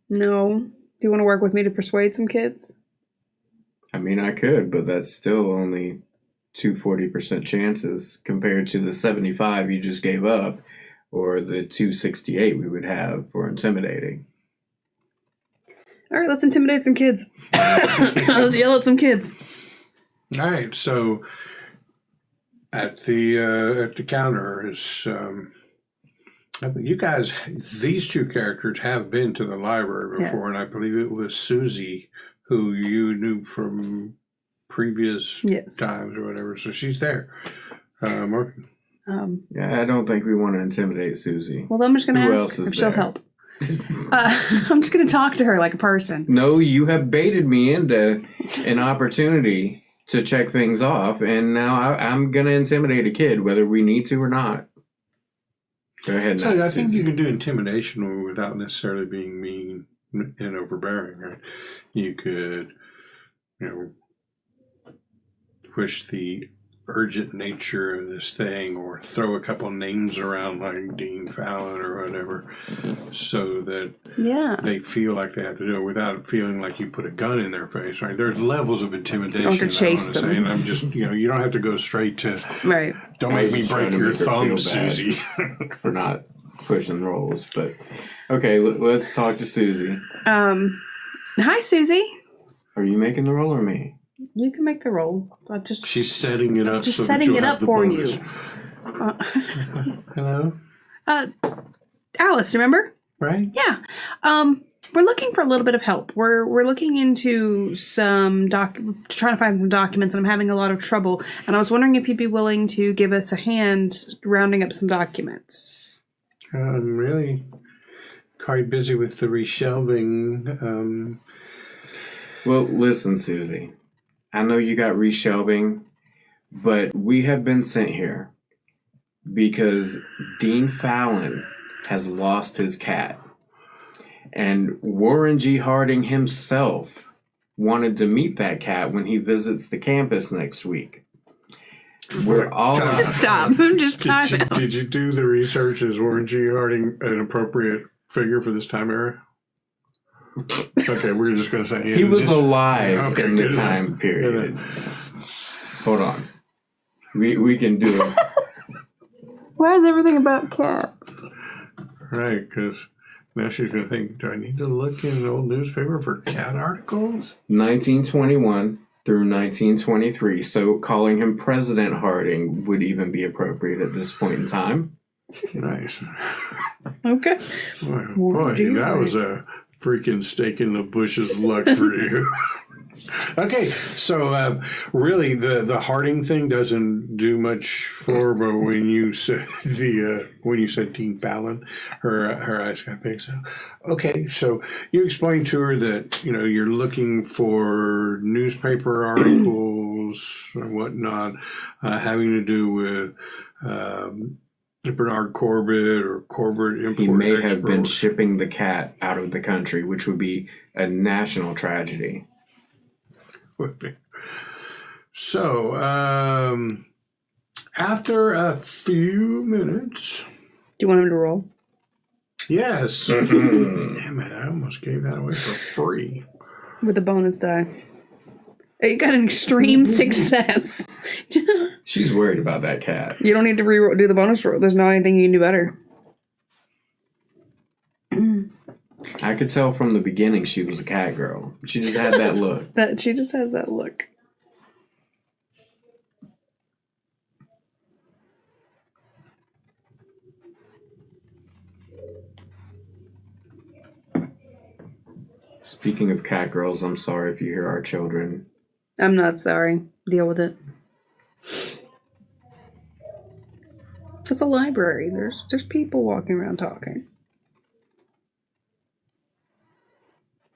No. Do you want to work with me to persuade some kids? I mean, I could, but that's still only 240% chances compared to the 75 you just gave up, or the 268 we would have for intimidating. All right, let's intimidate some kids. Let's yell at some kids. All right, so at the counter is you guys. These two characters have been to the library before, Yes. and I believe it was Susie who you knew from previous Yes. times or whatever. So she's there. Mark. Yeah, I don't think we want to intimidate Susie. Well, I'm just going to Who ask else is if she'll there? help. I'm just going to talk to her like a person. No, you have baited me into an opportunity to check things off, and now I'm going to intimidate a kid, whether we need to or not. Go ahead and So ask I think Susie. you can do intimidation without necessarily being mean and overbearing, right? You could, push the urgent nature of this thing, or throw a couple names around like Dean Fallon or whatever, so that they feel like they have to do it without feeling like you put a gun in their face, right? There's levels of intimidation. Or to chase them. Say, and I'm just, you don't have to go straight to, right. Don't make me break your thumb, Susie. For not pushing rolls, but okay, let's talk to Susie. Hi, Susie. Are you making the roll or me? You can make the roll. She's setting it up. Just so setting that it up for bonus. you. Hello. Alice, remember? Right. Yeah. We're looking for a little bit of help. We're looking into trying to find some documents, and I'm having a lot of trouble. And I was wondering if you'd be willing to give us a hand rounding up some documents. I'm really quite busy with the reshelving. Well, listen, Susie. I know you got reshelving, but we have been sent here because Dean Fallon has lost his cat. And Warren G. Harding himself wanted to meet that cat when he visits the campus next week. We're all... Just stop. Just time out. Did you do the research? Is Warren G. Harding an appropriate figure for this time era? Okay, we're just going to say... He was alive in the time period. Hold on. We can do it. Why is everything about cats? Right, because now she's going to think, do I need to look in an old newspaper for cat articles? 1921 through 1923, so calling him President Harding would even be appropriate at this point in time. Nice. Okay. Boy, that was a freaking stake in the bushes luck for you. Okay, so really the Harding thing doesn't do much for, but when you said Dean Fallon, her eyes got big. So okay, so you explained to her that you're looking for newspaper articles or whatnot having to do with Bernard Corbitt or Corbitt Import. He may Export. have been shipping the cat out of the country, which would be a national tragedy. So, after a few minutes... Do you want him to roll? Yes. Damn it, I almost gave that away for free. With a bonus die. You got an extreme success. She's worried about that cat. You don't need to do the bonus roll. There's not anything you can do better. I could tell from the beginning she was a cat girl. She just had that look. She just has that look. Speaking of cat girls, I'm sorry if you hear our children. I'm not sorry. Deal with it. It's a library. There's people walking around talking.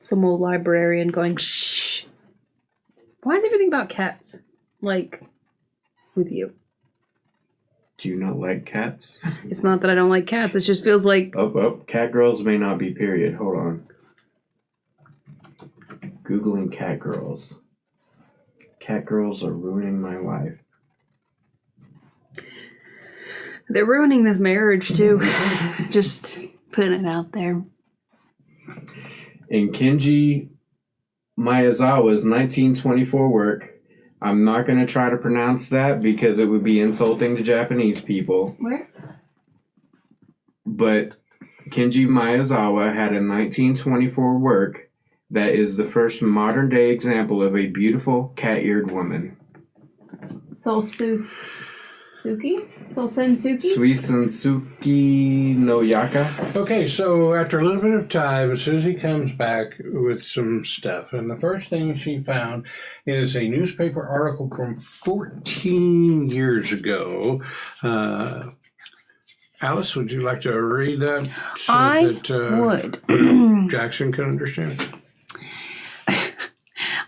Some old librarian going, shh. Why is everything about cats? Like, with you? Do you not like cats? It's not that I don't like cats. It just feels like... Oh, cat girls may not be period. Hold on. Googling cat girls. Cat girls are ruining my life. They're ruining this marriage, too. Just putting it out there. In Kenji Miyazawa's 1924 work, I'm not going to try to pronounce that because it would be insulting to Japanese people. Where? But Kenji Miyazawa had a 1924 work that is the first modern-day example of a beautiful cat-eared woman. Suisensuki? Suisensuki no Yaka. Okay, so after a little bit of time, Susie comes back with some stuff. And the first thing she found is a newspaper article from 14 years ago. Alice, would you like to read that? So I that, would. Jackson can understand it.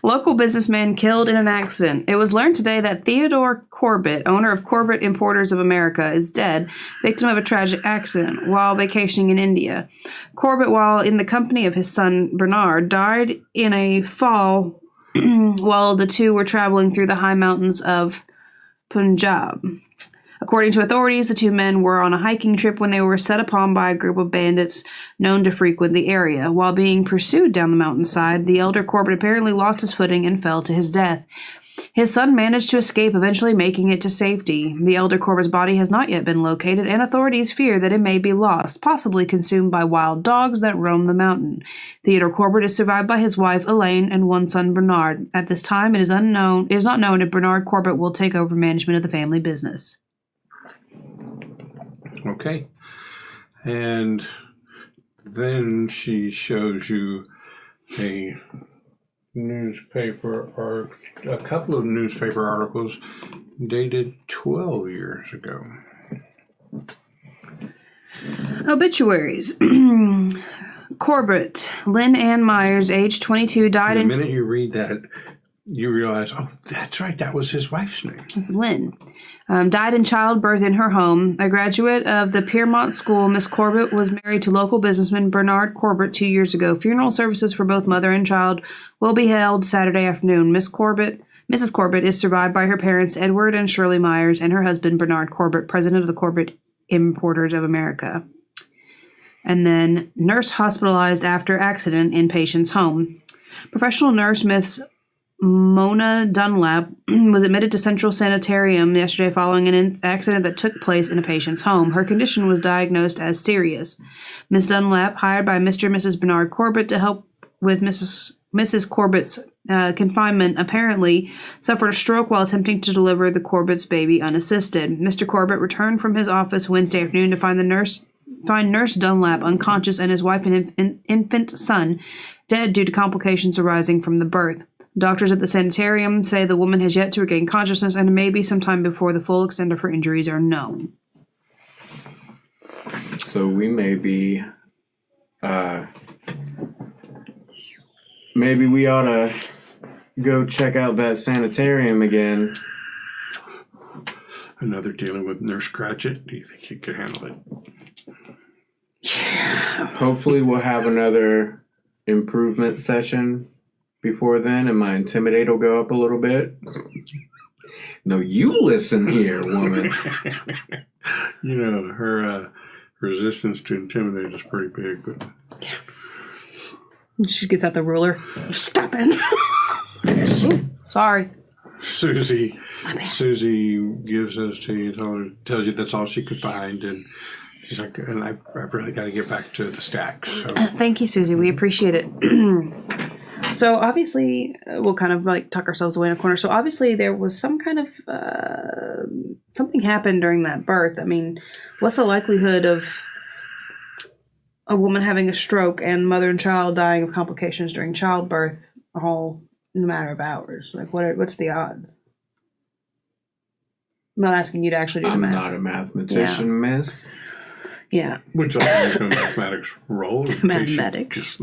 Local businessman killed in an accident. It was learned today that Theodore Corbitt, owner of Corbitt Importers of America, is dead, victim of a tragic accident while vacationing in India. Corbitt, while in the company of his son Bernard, died in a fall while the two were traveling through the high mountains of Punjab. According to authorities, the two men were on a hiking trip when they were set upon by a group of bandits known to frequent the area. While being pursued down the mountainside, the elder Corbitt apparently lost his footing and fell to his death. His son managed to escape, eventually making it to safety. The elder Corbitt's body has not yet been located, and authorities fear that it may be lost, possibly consumed by wild dogs that roam the mountain. Theodore Corbitt is survived by his wife, Elaine, and one son, Bernard. At this time, it is not known if Bernard Corbitt will take over management of the family business. Okay. And then she shows you a a couple of newspaper articles dated 12 years ago. Obituaries. Corbitt, Lynn Ann Myers, age 22, died in... The minute you read that, you realize, oh, that's right, that was his wife's name. It was Lynn. Died in childbirth in her home. A graduate of the Piermont School, Miss Corbitt was married to local businessman Bernard Corbitt 2 years ago. Funeral services for both mother and child will be held Saturday afternoon. Mrs. Corbitt is survived by her parents, Edward and Shirley Myers, and her husband, Bernard Corbitt, president of the Corbitt Importers of America. And then nurse hospitalized after accident in patient's home. Professional nurse Miss Mona Dunlap was admitted to Central Sanitarium yesterday following an accident that took place in a patient's home. Her condition was diagnosed as serious. Miss Dunlap, hired by Mr. and Mrs. Bernard Corbitt to help with Mrs. Corbitt's confinement, apparently suffered a stroke while attempting to deliver the Corbitt's baby unassisted. Mr. Corbitt returned from his office Wednesday afternoon to find Nurse Dunlap unconscious and his wife and infant son dead due to complications arising from the birth. Doctors at the sanitarium say the woman has yet to regain consciousness and may be sometime before the full extent of her injuries are known. So we may be, maybe we ought to go check out that sanitarium again. Another dealing with Nurse Cratchit? Do you think you could handle it? Yeah. Hopefully we'll have another improvement session before then, and my intimidate will go up a little bit. No, you listen here, woman. You know, her resistance to intimidate is pretty big. But... yeah. She gets out the ruler. Stop it. Sorry. Susie gives those to you, tells you that's all she could find, and she's like, and I've really got to get back to the stacks. So. Thank you, Susie. We appreciate it. So obviously, we'll kind of like tuck ourselves away in a corner. So obviously, there was some kind of something happened during that birth. I mean, what's the likelihood of a woman having a stroke and mother and child dying of complications during childbirth, all in a matter of hours? Like, what's the odds? I'm not asking you to actually do the math. I'm not a mathematician, miss. Yeah. Which also makes a mathematics role. Mathematics.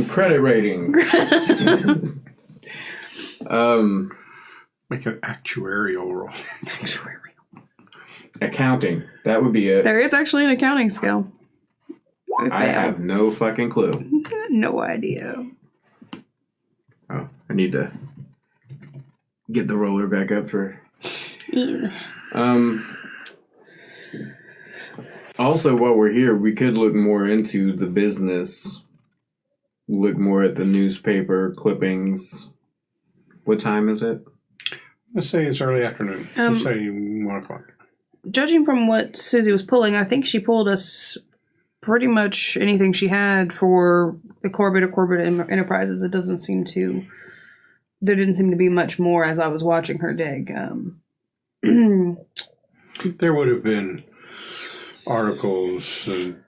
Credit rating. Make an actuarial role. Accounting. That would be it. There is actually an accounting skill. I have no fucking clue. No idea. Oh, I need to get the roller back up for... Yeah. Also, while we're here, we could look more into the business. Look more at the newspaper clippings. What time is it? Let's say it's early afternoon. Let's say 1 o'clock. Judging from what Susie was pulling, I think she pulled us pretty much anything she had for the Corbitt or Corbitt Enterprises. There didn't seem to be much more as I was watching her dig. There would have been articles, and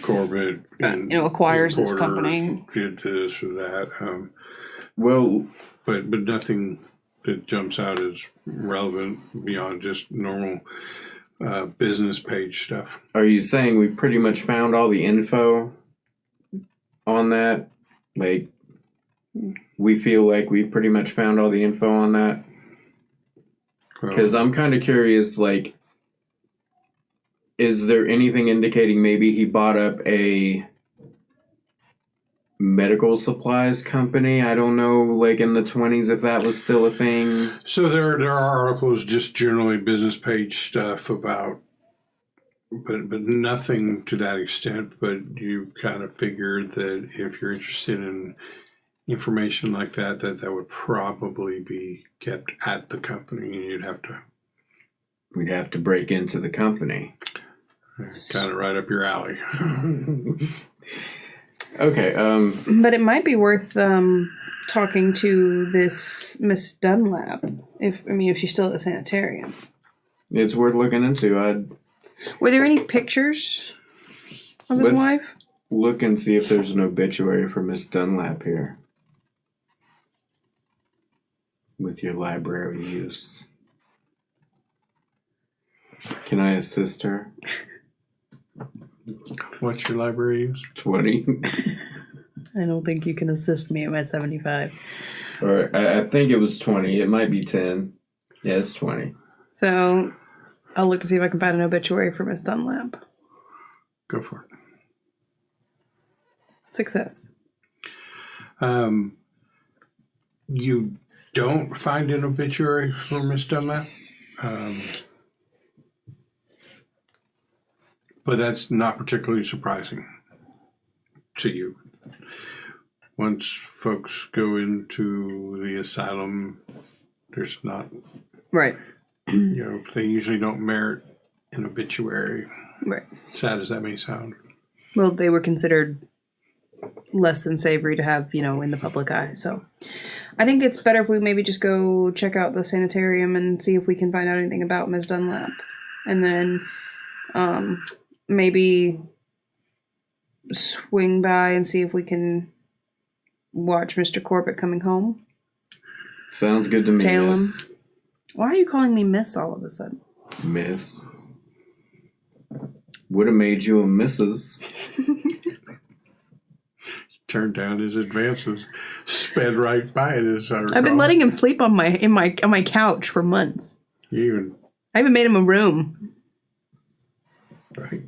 Corbitt, and, acquires this company, did this or that. But nothing that jumps out as relevant beyond just normal business page stuff. Are you saying we pretty much found all the info on that? Like, we feel like we pretty much found all the info on that? Because I'm kind of curious, like, is there anything indicating maybe he bought up a medical supplies company. I don't know, like in the 20s, if that was still a thing. So there are articles, just generally business page stuff about, but nothing to that extent. But you kind of figured that if you're interested in information like that would probably be kept at the company, and We'd have to break into the company. Kind of right up your alley. Okay. But it might be worth talking to this Miss Dunlap. If she's still at the sanitarium. It's worth looking into. Were there any pictures of his wife? Look and see if there's an obituary for Miss Dunlap here. With your library use. Can I assist her? What's your library use? 20. I don't think you can assist me at my 75. Or I think it was 20. It might be 10. Yeah, it's 20. So I'll look to see if I can find an obituary for Miss Dunlap. Go for it. Success. You don't find an obituary for Miss Dunlap, but that's not particularly surprising to you. Once folks go into the asylum, there's not, Right. They usually don't merit an obituary. Right. Sad as that may sound. Well, they were considered less than savory to have, in the public eye. So I think it's better if we maybe just go check out the sanitarium and see if we can find out anything about Ms. Dunlap. And then maybe swing by and see if we can watch Mr. Corbitt coming home. Sounds good to me, Tail miss. him. Why are you calling me miss all of a sudden? Miss? Would have made you a missus. Turned down his advances, sped right by it, as I recall. I've been letting him sleep on my couch for months. I I haven't made him a room. Right.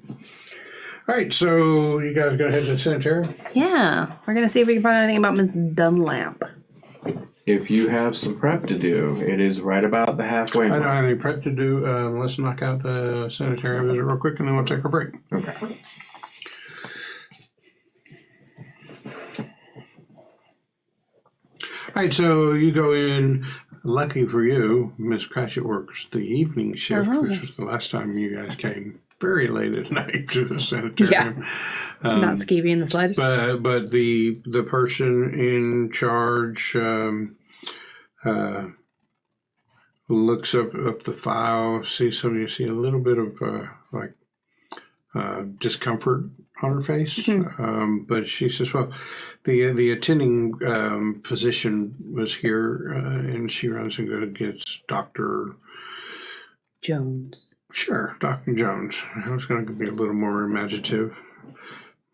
All right, so you guys gonna head to the sanitarium? Yeah, we're gonna see if we can find anything about Miss Dunlap. If you have some prep to do, it is right about the halfway I mark. don't have any prep to do. Let's knock out the sanitarium visit real quick, and then we'll take a break. Okay. All right, so you go in. Lucky for you, Miss Cratchit works the evening shift, which was the last time you guys came very late at night to the sanitarium. Not skeevy in the slightest. But the person in charge looks up the file, sees something. You see a little bit of discomfort on her face, but she says, "Well, the attending physician was here, and she runs and gets Dr. Jones." Sure, Dr. Jones. I was going to be a little more imaginative,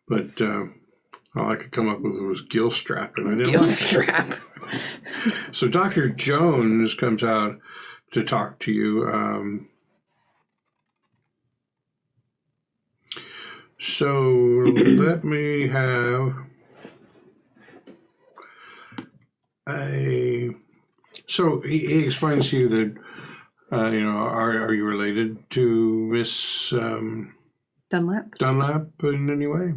but all I could come up with was Gilstrap, and I didn't Gilstrap. like it. So Dr. Jones comes out to talk to you. So let me have So he explains to you that, are you related to Miss Dunlap. Dunlap in any way?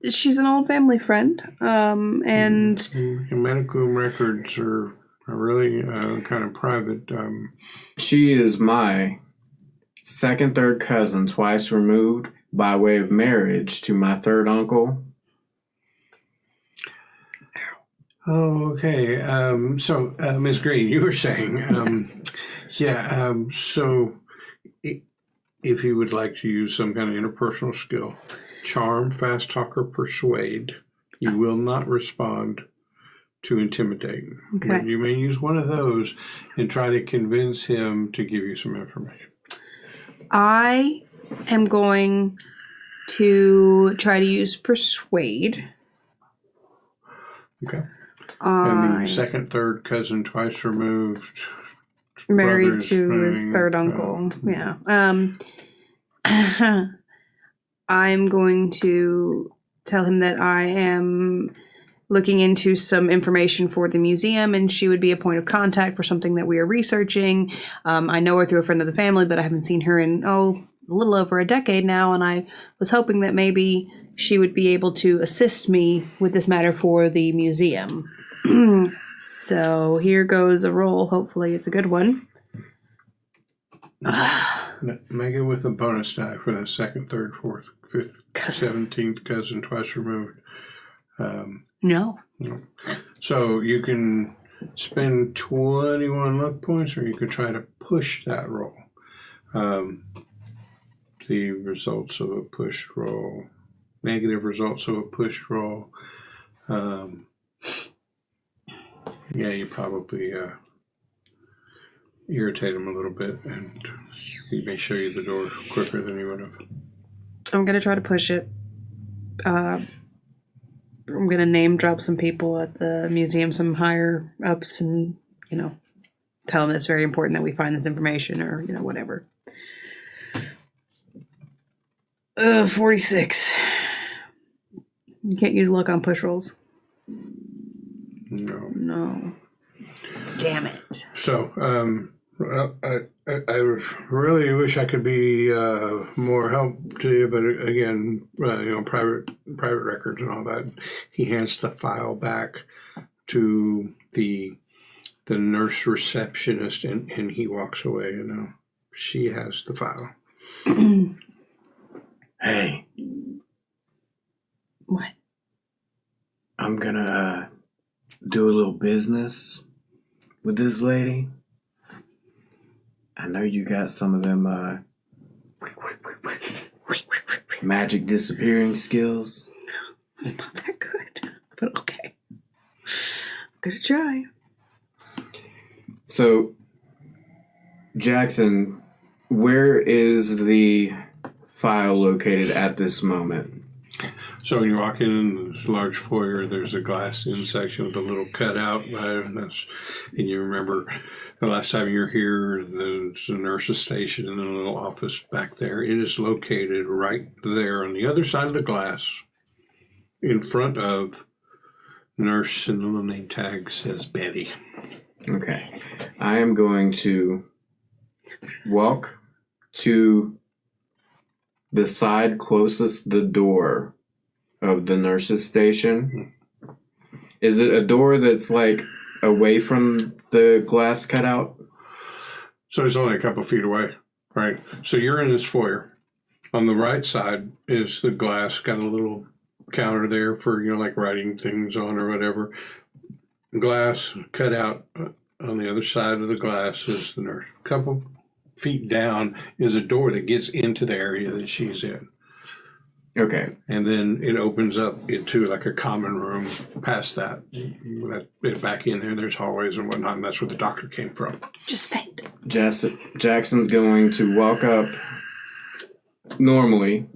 She's an old family friend. And Your medical records are really kind of private. She is my second, third cousin, twice removed by way of marriage to my third uncle. Oh, okay. So, Ms. Green, you were saying, so if you would like to use some kind of interpersonal skill, charm, fast talker, persuade, you will not respond to intimidate. Okay. But you may use one of those and try to convince him to give you some information. I am going to try to use persuade. Okay. And the second, third cousin, twice removed, married brothers, to his third uncle. Yeah. I'm going to tell him that I am looking into some information for the museum, and she would be a point of contact for something that we are researching. I know her through a friend of the family, but I haven't seen her in, a little over a decade now, and I was hoping that maybe she would be able to assist me with this matter for the museum. So here goes a roll. Hopefully it's a good one. Make it with a bonus die for the second, third, fourth, fifth, 17th cousin twice removed. No. So you can spend 21 luck points, or you could try to push that roll. The results of a pushed roll, negative results of a pushed roll. You probably irritate him a little bit, and he may show you the door quicker than you would have. I'm going to try to push it. I'm going to name drop some people at the museum, some higher ups, and, tell them it's very important that we find this information, or, whatever. 46. You can't use luck on push rolls. No. Damn it. So, I really wish I could be more help to you, but again, private records and all that. He hands the file back to the nurse receptionist, and he walks away. She has the file. Hey. What? I'm gonna do a little business with this lady. I know you got some of them magic disappearing skills. It's not that good, but okay. I'm gonna try. So, Jackson, where is the file located at this moment? So when you walk in this large foyer, there's a glass in section with a little cutout. And you remember the last time you were here, there's a nurse's station and a little office back there. It is located right there on the other side of the glass, in front of nurse, and the little name tag says Betty. Okay. I am going to walk to the side closest the door of the nurse's station. Is it a door that's away from the glass cutout? So it's only a couple feet away, right? So you're in this foyer. On the right side is the glass, got a little counter there for, writing things on or whatever. Glass cutout. On the other side of the glass is the nurse. A couple feet down is a door that gets into the area that she's in. Okay. And then it opens up into a common room past that. Back in there, there's hallways and whatnot, and that's where the doctor came from. Just faint. Jackson's going to walk up normally,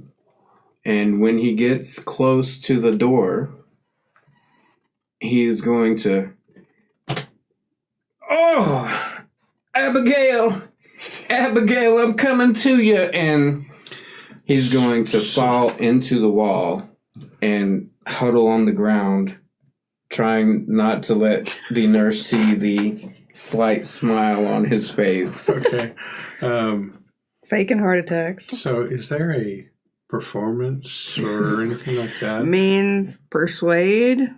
and when he gets close to the door, he is going to... Oh! Abigail, I'm coming to you, and he's going to fall into the wall and huddle on the ground, trying not to let the nurse see the slight smile on his face. Okay. Faking heart attacks. So is there a performance or anything like that? Persuade.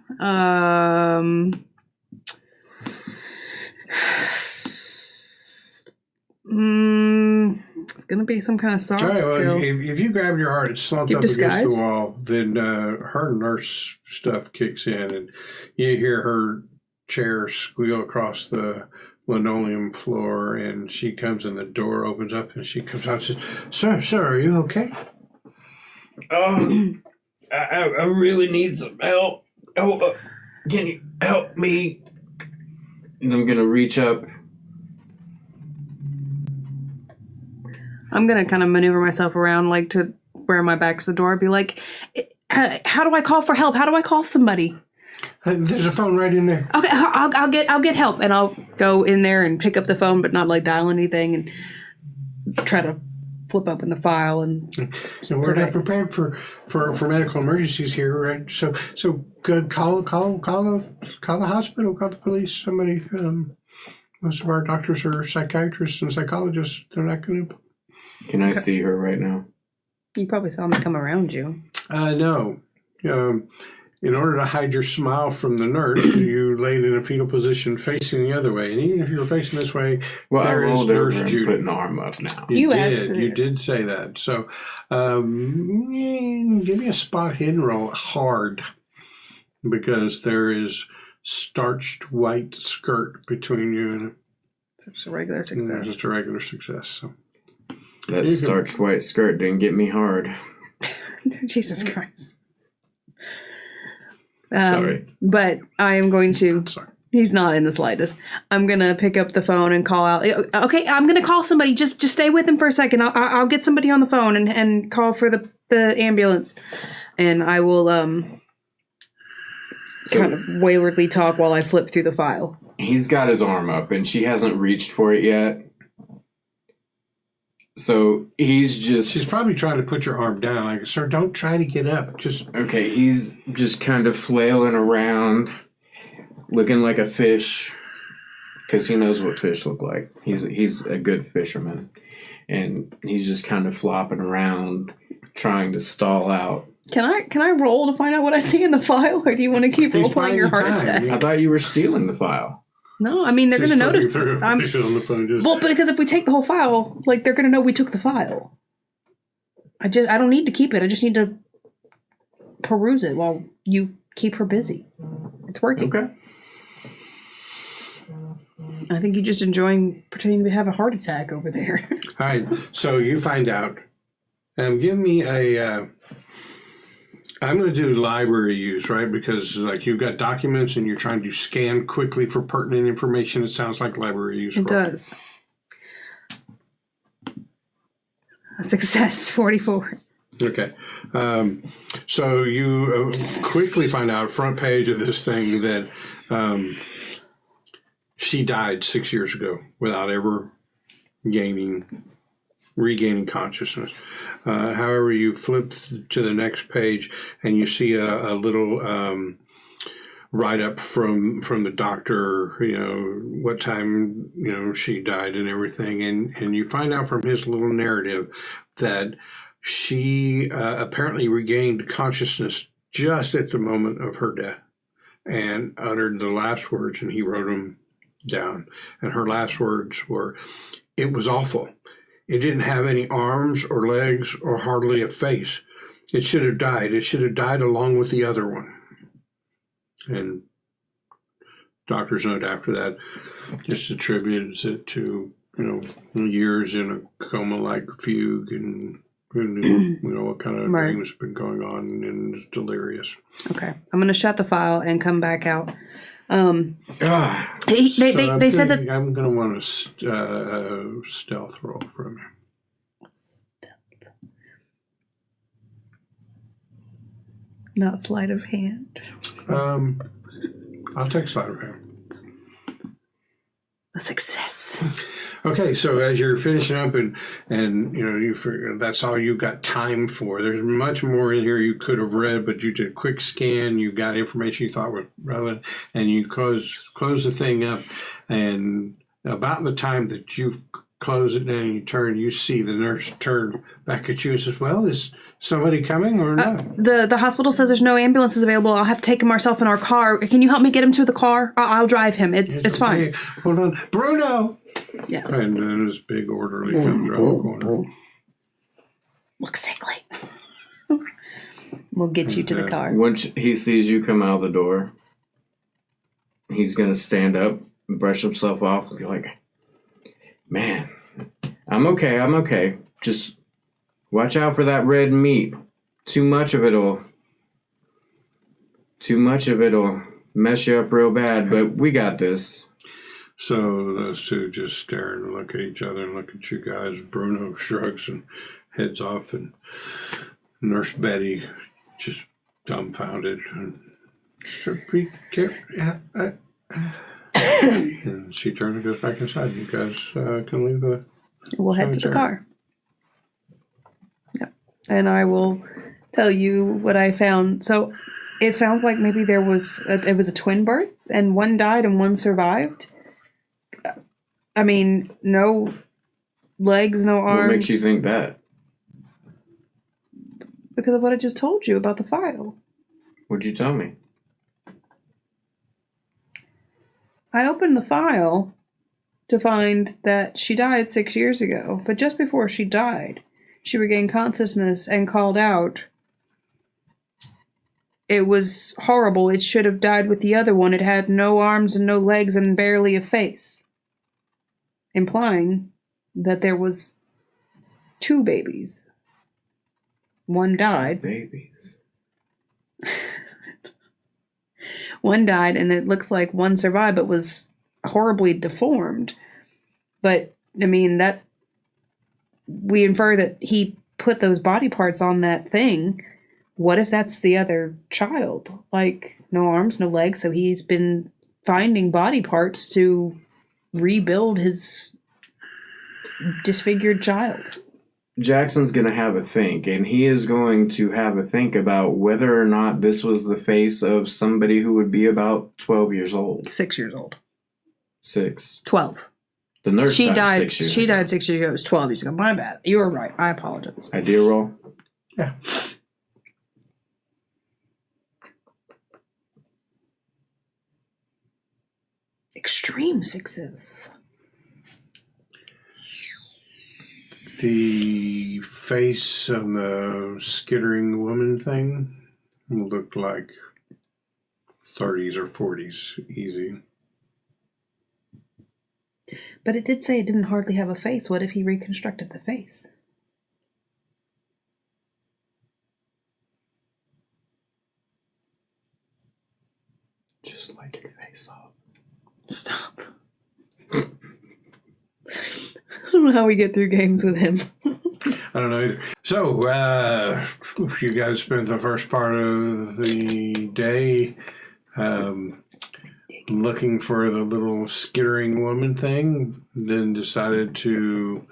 It's gonna be some kind of soft skill. If you grab your heart and slump up against the wall, then her nurse stuff kicks in, and you hear her chair squeal across the linoleum floor, and she comes and the door opens up, and she comes out and says, Sir, are you okay? Oh, I really need some help. Oh, can you help me? And I'm gonna reach up. I'm going to kind of maneuver myself around, to where my back's the door. Be like, how do I call for help? How do I call somebody? There's a phone right in there. Okay, I'll get help. And I'll go in there and pick up the phone, but not dial anything, and try to flip open the file and. So we're not prepared for medical emergencies here, right? So call the hospital, call the police, somebody. Most of our doctors are psychiatrists and psychologists. They're not going to. Can I see her right now? You probably saw me come around you. No. In order to hide your smile from the nurse, you laid in a fetal position facing the other way. And even if you were facing this way, well, there I is rolled over Nurse and Judy. put an arm up now. You did say that. So give me a spot hidden roll hard, because there is starched white skirt between you and It's a regular success. just a regular success. So. That starched white skirt didn't get me hard. Jesus Christ. Sorry. But I am going to. Sorry. He's not in the slightest. I'm going to pick up the phone and call out. Okay, I'm going to call somebody. Just stay with him for a second. I'll get somebody on the phone and call for the ambulance. And I will kind of waywardly talk while I flip through the file. He's got his arm up, and she hasn't reached for it yet. So she's probably trying to put your arm down. Like, sir, don't try to get up. Okay, he's just kind of flailing around, looking like a fish, because he knows what fish look like. He's a good fisherman, and he's just kind of flopping around, trying to stall out. Can I roll to find out what I see in the file, or do you want to keep role playing your heart attack? I thought you were stealing the file. No, I mean they're going to notice. Well, because if we take the whole file, like they're going to know we took the file. I don't need to keep it. I just need to peruse it while you keep her busy. It's working. Okay. I think you're just enjoying pretending to have a heart attack over there. All right. So you find out. Give me a. I'm going to do library use, right? Because like you've got documents and you're trying to scan quickly for pertinent information. It sounds like library use. It does. A success, 44. Okay. So you quickly find out, front page of this thing, that she died 6 years ago without ever regaining consciousness. However, you flip to the next page and you see a little write-up from the doctor, what time, she died and everything. And you find out from his little narrative that she apparently regained consciousness just at the moment of her death and uttered the last words, and he wrote them down. And her last words were, "It was awful. It didn't have any arms or legs or hardly a face. It should have died. It should have died along with the other one." And doctor's note after that just attributes it to, years in a coma-like fugue and what kind of dreams have been going on, and it's delirious. Okay. I'm going to shut the file and come back out. They said that I'm going to want a stealth roll from you. Not sleight of hand. I'll take sleight of hand. A success. Okay, so as you're finishing up and you figure that's all you got time for. There's much more in here you could have read, but you did a quick scan. You got information you thought was relevant, and you close the thing up. And about the time that you close it down and you see the nurse turn back at you and says, "Well, is somebody coming or not?" The hospital says there's no ambulances available. I'll have to take him ourselves in our car. Can you help me get him to the car? I'll drive him. It's fine. Okay. Hold on, Bruno. Yeah. And then this big orderly comes around the corner. Look sickly. We'll get you to the car. Once he sees you come out of the door, he's going to stand up and brush himself off and be like, "Man, I'm okay. Just watch out for that red meat. Too much of it'll mess you up real bad, but we got this." So those two just stare and look at each other and look at you guys. Bruno shrugs and heads off, and Nurse Betty just dumbfounded. And be careful. And she turns and goes back inside. You guys can leave the... We'll head to the car. and I will tell you what I found. So it sounds like maybe it was a twin birth, and one died and one survived. I mean, no legs, no arms. What makes you think that? Because of what I just told you about the file. What'd you tell me? I opened the file to find that she died 6 years ago, but just before she died, she regained consciousness and called out. It was horrible. It should have died with the other one. It had no arms and no legs and barely a face. Implying that there was 2 babies. One died. Babies. One died, and it looks like one survived, but was horribly deformed. But, I mean, that... we infer that he put those body parts on that thing. What if that's the other child? Like, no arms, no legs, so he's been finding body parts to rebuild his disfigured child. Jackson's going to have a think, and he is going to have a think about whether or not this was the face of somebody who would be about 12 years old. 6 years old. 6. 12. The nurse She died 6 years She ago. died 6 years ago. It was 12 years ago. My bad. You were right. I apologize. Idea roll? Yeah. Extreme 6s. The face on the skittering woman thing looked like 30s or 40s, easy. But it did say it didn't hardly have a face. What if he reconstructed the face? Just like your face off. Stop. I don't know how we get through games with him. I don't know either. So, you guys spent the first part of the day looking for the little skittering woman thing, then decided to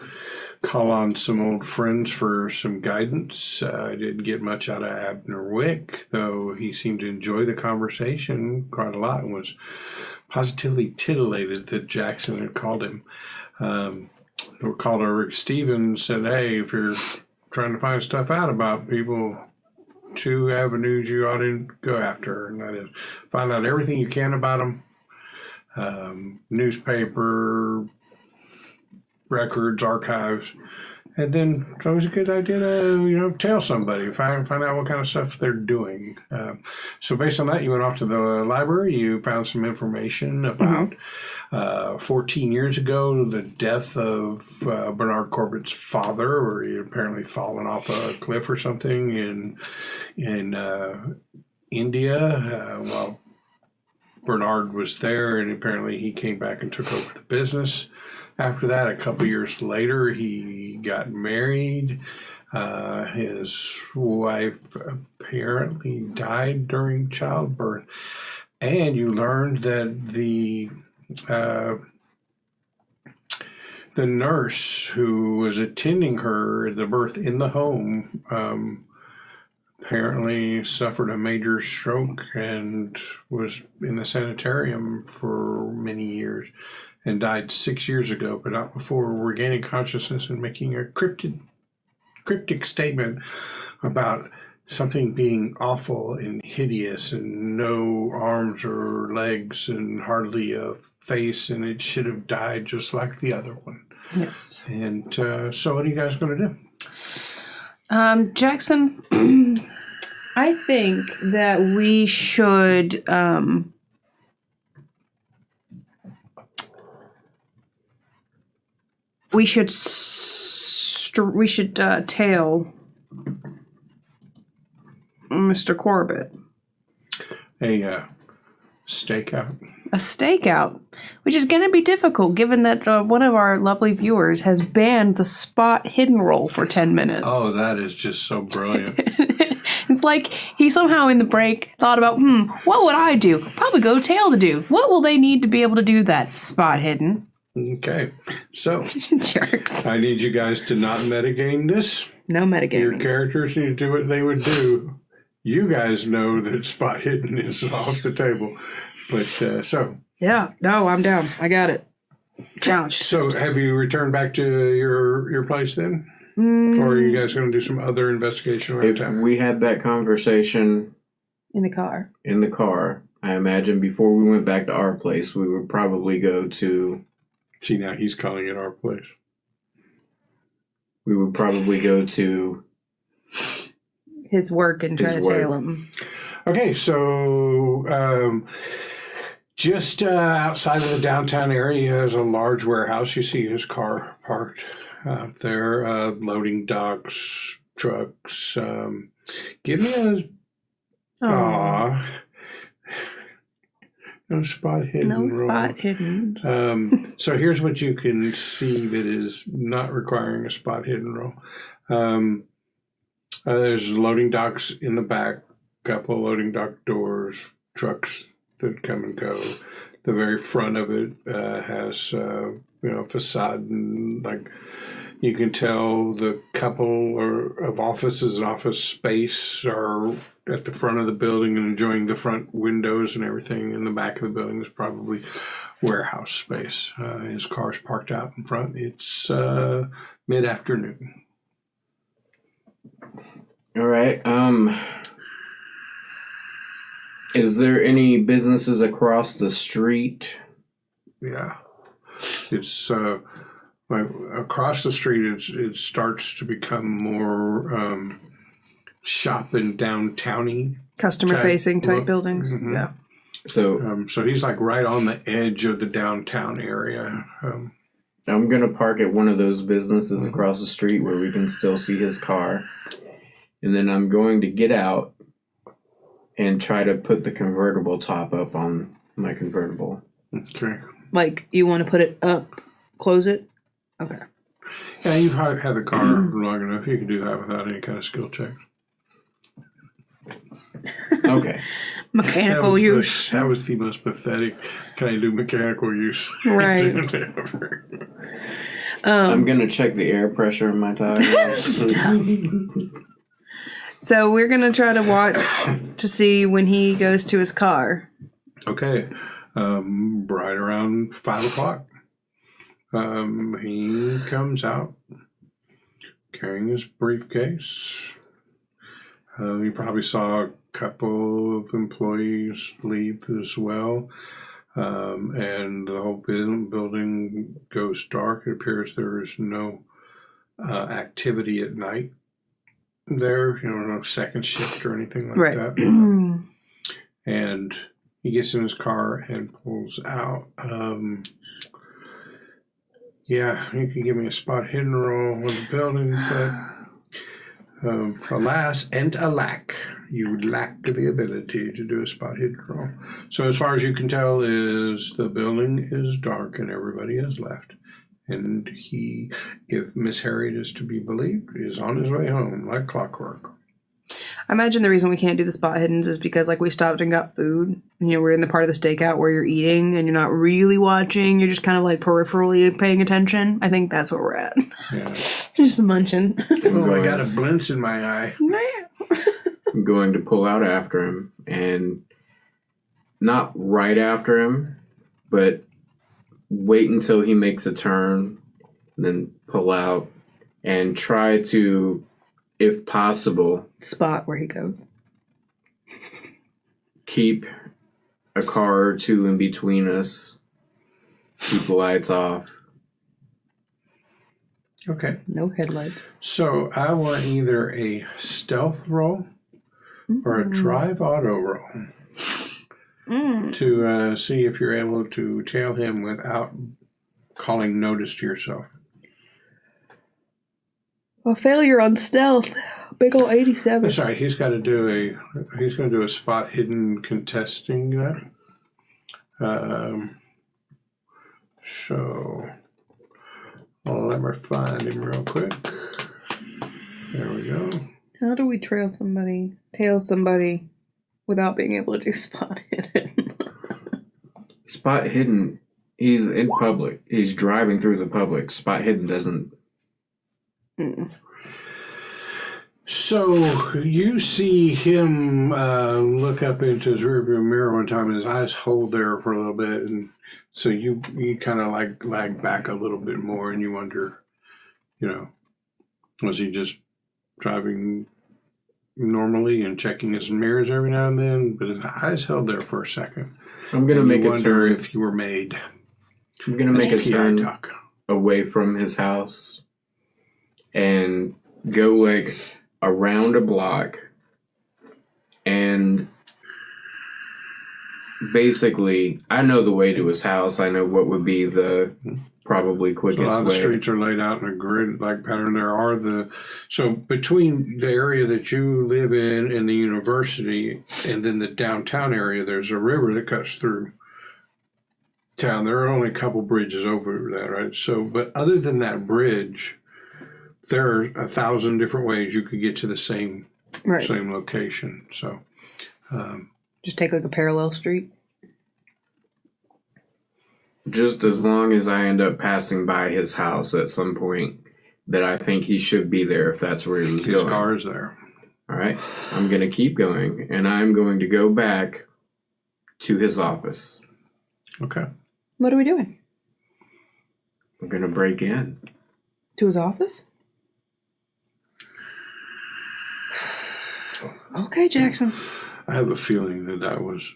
call on some old friends for some guidance. I didn't get much out of Abner Wick, though he seemed to enjoy the conversation quite a lot and was positively titillated that Jackson had called him. Or called over Rick Stevens, said, hey, if you're trying to find stuff out about people, 2 avenues you ought to go after, and that is find out everything you can about them. Newspaper, records, archives, and then it's always a good idea to tell somebody, find out what kind of stuff they're doing. So based on that, you went off to the library. You found some information about 14 years ago, the death of Bernard Corbitt's father, where he had apparently fallen off a cliff or something in India while Bernard was there, and apparently he came back and took over the business. After that, a couple years later, he got married. His wife apparently died during childbirth. And you learned that the nurse who was attending her at the birth in the home apparently suffered a major stroke and was in the sanitarium for many years and died 6 years ago, but not before regaining consciousness and making a cryptic statement about something being awful and hideous and no arms or legs and hardly a face, and it should have died just like the other one. Yes. And so what are you guys going to do? Jackson, I think that we should tail Mister Corbitt. A stakeout. A stakeout, which is going to be difficult given that one of our lovely viewers has banned the spot hidden roll for 10 minutes. Oh, that is just so brilliant. It's like he somehow in the break thought about, what would I do? Probably go tail the dude. What will they need to be able to do that? Spot hidden. Okay. So, Jerks. I need you guys to not metagame this. No Your metagaming. characters need to do what they would do. You guys know that spot hidden is off the table. But, so. Yeah. No, I'm down. I got it. Challenge. So, have you returned back to your place then? Or are you guys going to do some other investigation around If town? we had that conversation In the car. in the car, I imagine before we went back to our place, we would probably go to... See, now he's calling it our place. We would probably go to... His work and try to His work. tail him. Okay, so just outside of the downtown area is a large warehouse. You see his car parked out there, loading docks, trucks. Give me a... Oh, Aw. No spot hidden. no roll. spot hidden. So here's what you can see that is not requiring a spot hidden roll. There's loading docks in the back, couple loading dock doors, trucks that come and go. The very front of it has facade, and like you can tell the couple of offices and office space are at the front of the building and enjoying the front windows and everything. In the back of the building is probably warehouse space. His car's parked out in front. It's mid-afternoon. All right. Is there any businesses across the street? Yeah, it's like across the street. It starts to become more shop and downtowny. Customer facing type look. buildings. Mhm. Yeah. So So he's like right on the edge of the downtown area. I'm going to park at one of those businesses across the street where we can still see his car. And then I'm going to get out and try to put the convertible top up on my convertible. Okay. Like you want to put it up, close it. Okay. Yeah, you've had the car long enough. You can do that without any kind of skill check. Okay. Mechanical use. That was the most pathetic. Can I do mechanical use? Right. I'm going to check the air pressure in my tires. Stop. So we're gonna try to watch to see when he goes to his car. Okay. Right around 5 o'clock. He comes out carrying his briefcase. You probably saw a couple of employees leave as well. And the whole building goes dark. It appears there is no activity at night there, no second shift or anything like that. And he gets in his car and pulls out. Yeah, you can give me a spot hidden roll on the building, but alas and alack, you lack the ability to do a spot hidden roll. So as far as you can tell, is the building is dark and everybody has left. And he, if Miss Harriet is to be believed, is on his way home like clockwork. I imagine the reason we can't do the spot hiddens is because like we stopped and got food. And, we're in the part of the stakeout where you're eating and you're not really watching. You're just kind of like peripherally paying attention. I think that's where we're at. Yeah. Just munching. Oh, I got a blintz in my eye. I'm going to pull out after him, and not right after him, but wait until he makes a turn, then pull out and try to, if possible, Spot where he goes. keep a car or two in between us, keep the lights off. Okay. No headlights. So I want either a stealth roll or a drive auto roll to see if you're able to tail him without calling notice to yourself. A failure on stealth. Big ol' 87. That's right. He's going to do a spot hidden contesting that. So let me find him real quick. There we go. How do we tail somebody without being able to do spot hidden? Spot hidden He's in public. He's driving through the public. Spot hidden doesn't. So you see him look up into his rearview mirror one time, and his eyes hold there for a little bit, and so you kind of like lag back a little bit more, and you wonder, was he just driving normally and checking his mirrors every now and then? But his eyes held there for a second. I'm gonna make a turn. If you were made. I'm gonna make a turn talk. away from his house and go like around a block, and basically I know the way to his house. I know what would be the probably quickest way. So a lot of the streets are laid out in a grid-like pattern. So between the area that you live in and the university and then the downtown area, there's a river that cuts through town. There are only a couple bridges over that, right? So, but other than that bridge, there are 1,000 different ways you could get to the same location. So, just take like a parallel street. Just as long as I end up passing by his house at some point that I think he should be there if that's where he was going. His car is there. All right. I'm going to keep going, and I'm going to go back to his office. Okay. What are we doing? I'm going to break in. To his office? Okay, Jackson. I have a feeling that was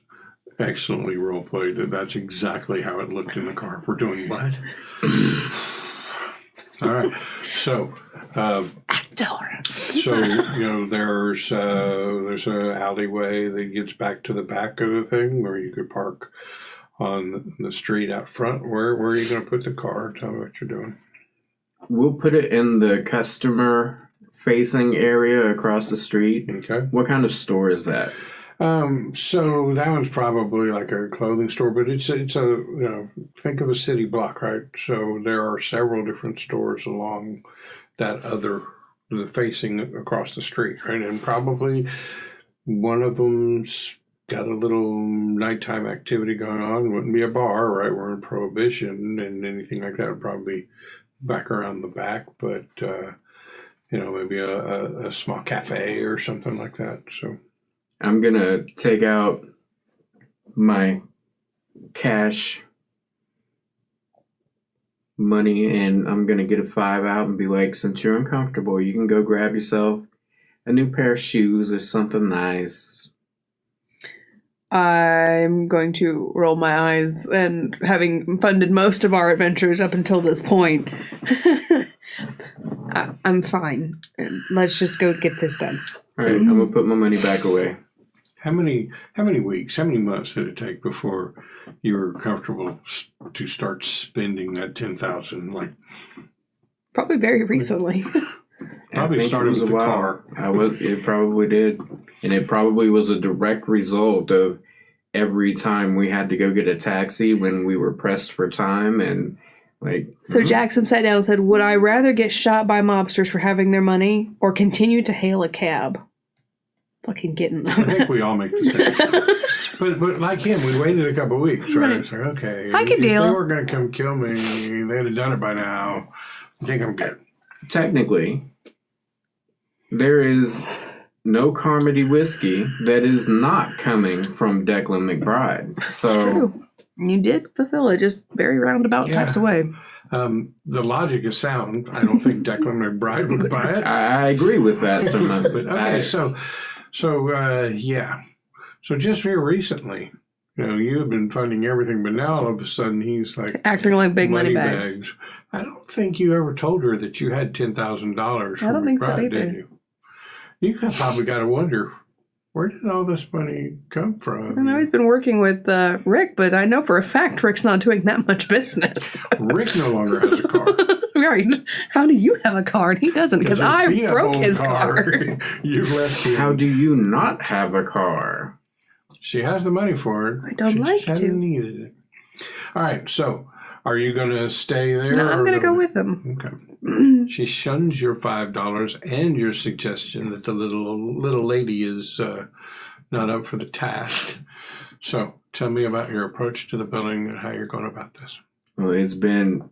excellently role played. That's exactly how it looked in the car. We're doing what? All right. So, actor. So there's a alleyway that gets back to the back of the thing where you could park on the street out front. Where are you going to put the car? Tell me what you're doing. We'll put it in the customer-facing area across the street. Okay. What kind of store is that? So that one's probably like a clothing store, but it's a think of a city block, right? So there are several different stores along that facing across the street, right? And probably one of them's got a little nighttime activity going on. Wouldn't be a bar, right? We're in Prohibition, and anything like that would probably be back around the back, but maybe a small cafe or something like that. So I'm gonna take out my cash money and I'm gonna get a 5 out and be like, since you're uncomfortable, you can go grab yourself a new pair of shoes or something nice. I'm going to roll my eyes, and having funded most of our adventures up until this point, I'm fine. Let's just go get this done. All right, I'm gonna put my money back away. How many weeks, how many months did it take before you were comfortable to start spending that $10,000? Like, probably very recently. Probably started with the car. It probably did, and it probably was a direct result of every time we had to go get a taxi when we were pressed for time, and like. So Jackson sat down and said, "Would I rather get shot by mobsters for having their money, or continue to hail a cab?" Fucking getting them. I think we all make the same. But like him, we waited a couple of weeks, right? It's like, okay, I can deal. If they were going to come kill me, they'd have done it by now. I think I'm good. Technically, there is no Carmody whiskey that is not coming from Declan McBride. So it's true. You did fulfill it, just very roundabout types of way. The logic is sound. I don't think Declan McBride would buy it. I agree with that. But okay, yeah. So just here recently, you have been funding everything, but now all of a sudden he's like acting like big money bags. I don't think you ever told her that you had $10,000. I don't think so either. Did you? You probably got to wonder, where did all this money come from? I know he's been working with Rick, but I know for a fact Rick's not doing that much business. Rick no longer has a car. Right. How do you have a car? He doesn't, because I broke his car. You left him. How do you not have a car? She has the money for it. I don't like to. Needed it. All right, so are you going to stay there? No, I'm going to go with him. Okay. She shuns your $5 and your suggestion that the little lady is not up for the task. So tell me about your approach to the building and how you're going about this. Well, it's been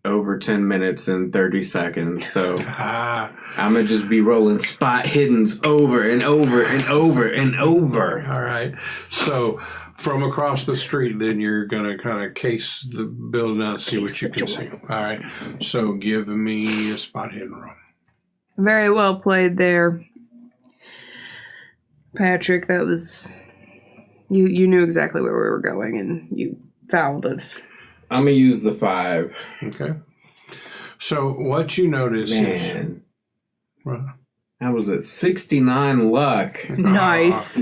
over 10 minutes and 30 seconds, so I'm going to just be rolling spot hiddens over and over and over and over. All right. So from across the street, then you're going to kind of case the building out and see what you can see. All right. So give me a spot hidden roll. Very well played there, Patrick. That was... You knew exactly where we were going, and you fouled us. I'm going to use the 5. Okay. So what you notice is... Well, I was at 69 luck. Nice.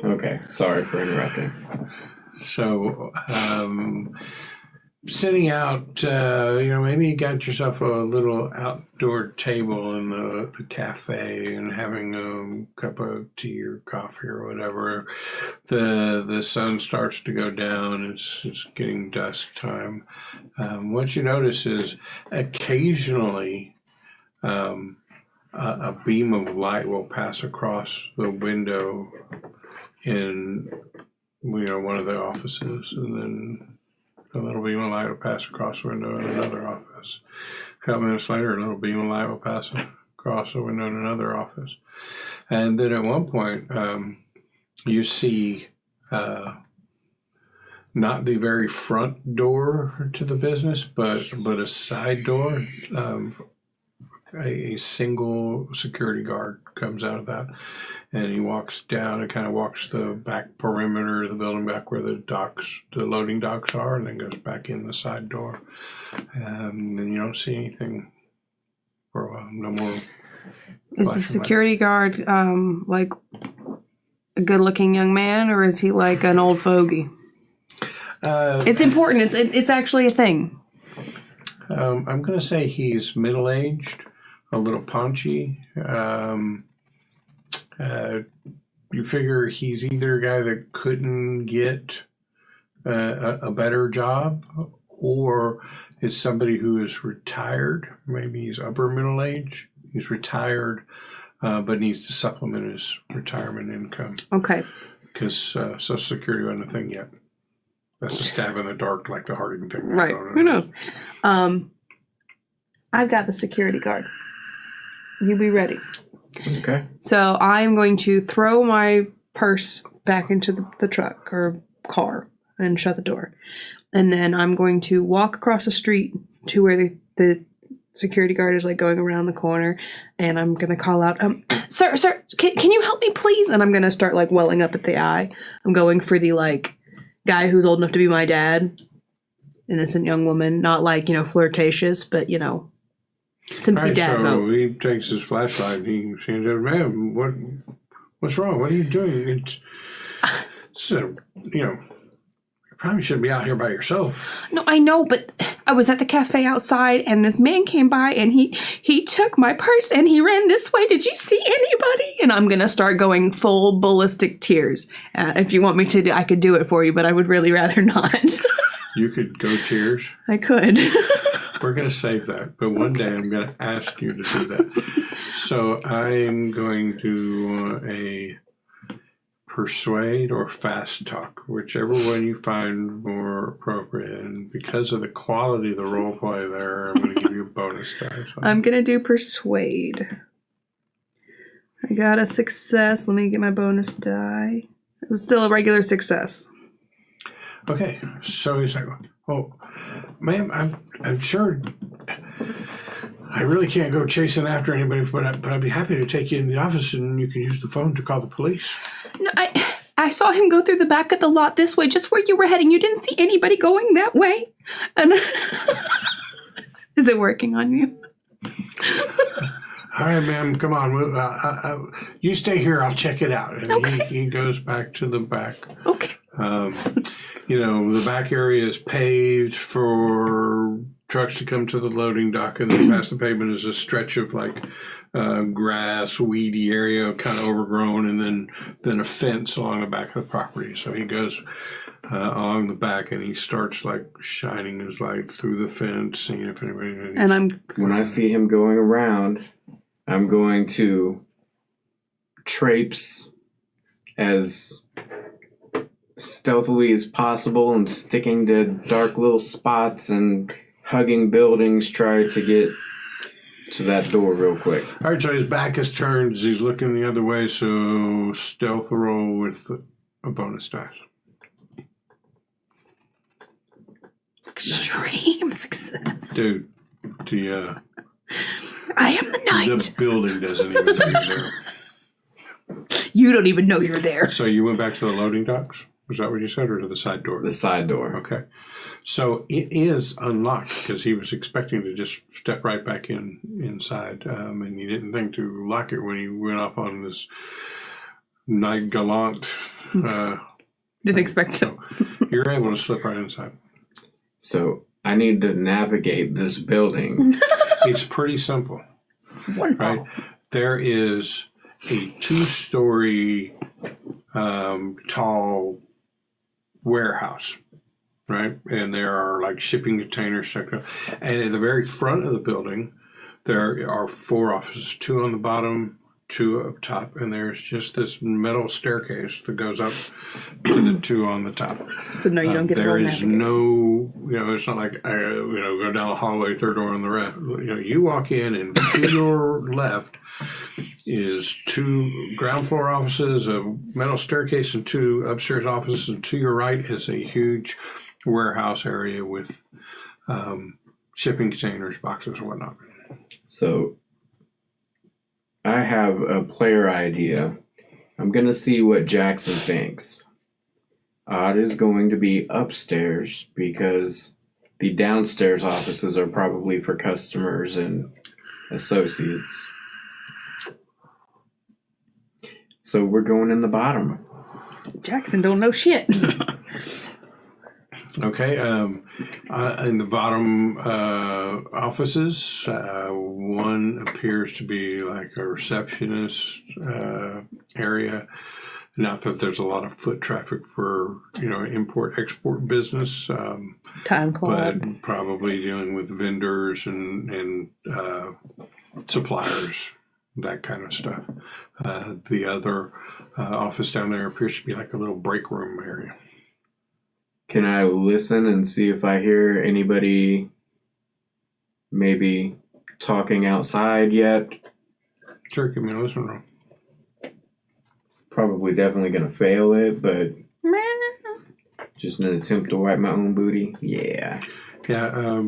Okay, sorry for interrupting. So, sitting out, maybe you got yourself a little outdoor table in the cafe and having a cup of tea or coffee or whatever. The sun starts to go down. It's getting dusk time. What you notice is occasionally a beam of light will pass across the window in one of the offices, and then a little beam of light will pass across the window in another office. A couple minutes later, a little beam of light will pass across the window in another office. And then at one point, you see not the very front door to the business, but a side door. A single security guard comes out of that, and he walks down and kind of walks the back perimeter of the building, back where the loading docks are, and then goes back in the side door. And then you don't see anything for a while. No more. Is the security guard like a good-looking young man, or is he like an old fogey? It's important. It's actually a thing. I'm going to say he's middle-aged, a little paunchy. You figure he's either a guy that couldn't get a better job, or is somebody who is retired. Maybe he's upper middle age. He's retired, but needs to supplement his retirement income. Okay. Because Social Security wasn't a thing yet. That's a stab in the dark, like the Harding thing. Right. Who knows? I've got the security guard. You be ready. Okay. So I am going to throw my purse back into the truck or car and shut the door. And then I'm going to walk across the street to where the security guard is like going around the corner. And I'm going to call out, sir, can you help me please? And I'm going to start like welling up at the eye. I'm going for the like guy who's old enough to be my dad. Innocent young woman. Not like, flirtatious, but, sympathy dad so mode. he takes his flashlight. He says, "Man, what's wrong? What are you doing? You probably shouldn't be out here by yourself." No, I know, but I was at the cafe outside, and this man came by, and he took my purse, and he ran this way. Did you see anybody? And I'm gonna start going full ballistic tears. If you want me to, I could do it for you, but I would really rather not. You could go tears. I could. We're going to save that, but one day I'm going to ask you to do that. So I'm going to a persuade or fast talk, whichever one you find more appropriate. And because of the quality of the role play there, I'm going to give you a bonus die. I'm going to do persuade. I got a success. Let me get my bonus die. It was still a regular success. Okay, so he's like, "Oh, ma'am, I'm sure I really can't go chasing after anybody, but I'd be happy to take you in the office, and you can use the phone to call the police." No, I saw him go through the back of the lot this way, just where you were heading. You didn't see anybody going that way. And is it working on you? All right, ma'am, come on. You stay here. I'll check it out. And okay. He goes back to the back. Okay. The back area is paved for trucks to come to the loading dock, and then past the pavement is a stretch of like grass, weedy area, kind of overgrown, and then a fence along the back of the property. So he goes along the back, and he starts like shining his light through the fence, seeing if anybody. And when I see him going around, I'm going to traipse as stealthily as possible and sticking to dark little spots and hugging buildings, try to get to that door real quick. All right, so his back is turned. He's looking the other way, so stealth roll with a bonus dice. Extreme success. Dude, I am the knight. the building doesn't even know you're there. You don't even know you're there. So you went back to the loading docks? Was that what you said, or to the side door? The side door. Okay. So it is unlocked because he was expecting to just step right back inside, and he didn't think to lock it when he went off on this night gallant. Didn't expect to. So you're able to slip right inside. So I need to navigate this building. It's pretty simple, Wonderful. right? There is a 2-story tall warehouse, right? And there are like shipping containers stuck up. And at the very front of the building, there are 4 offices, 2 on the bottom, 2 up top, and there's just this metal staircase that goes up to the 2 on the top. So no, you don't get to There roll is navigate. no, it's not like, go down the hallway, 3rd door on the left. You walk in, and to your left is 2 ground floor offices, a metal staircase, and 2 upstairs offices. And to your right is a huge warehouse area with shipping containers, boxes, and whatnot. So I have a player idea. I'm going to see what Jackson thinks. Odd is going to be upstairs because the downstairs offices are probably for customers and associates. So we're going in the bottom. Jackson don't know shit. Okay, in the bottom offices, one appears to be like a receptionist area. Not that there's a lot of foot traffic for, import-export business, Time clock. but probably dealing with vendors and suppliers, that kind of stuff. The other office down there appears to be like a little break room area. Can I listen and see if I hear anybody maybe talking outside yet? Sure, give me a listen roll. Probably definitely going to fail it, but just an attempt to wipe my own booty. Yeah. Yeah,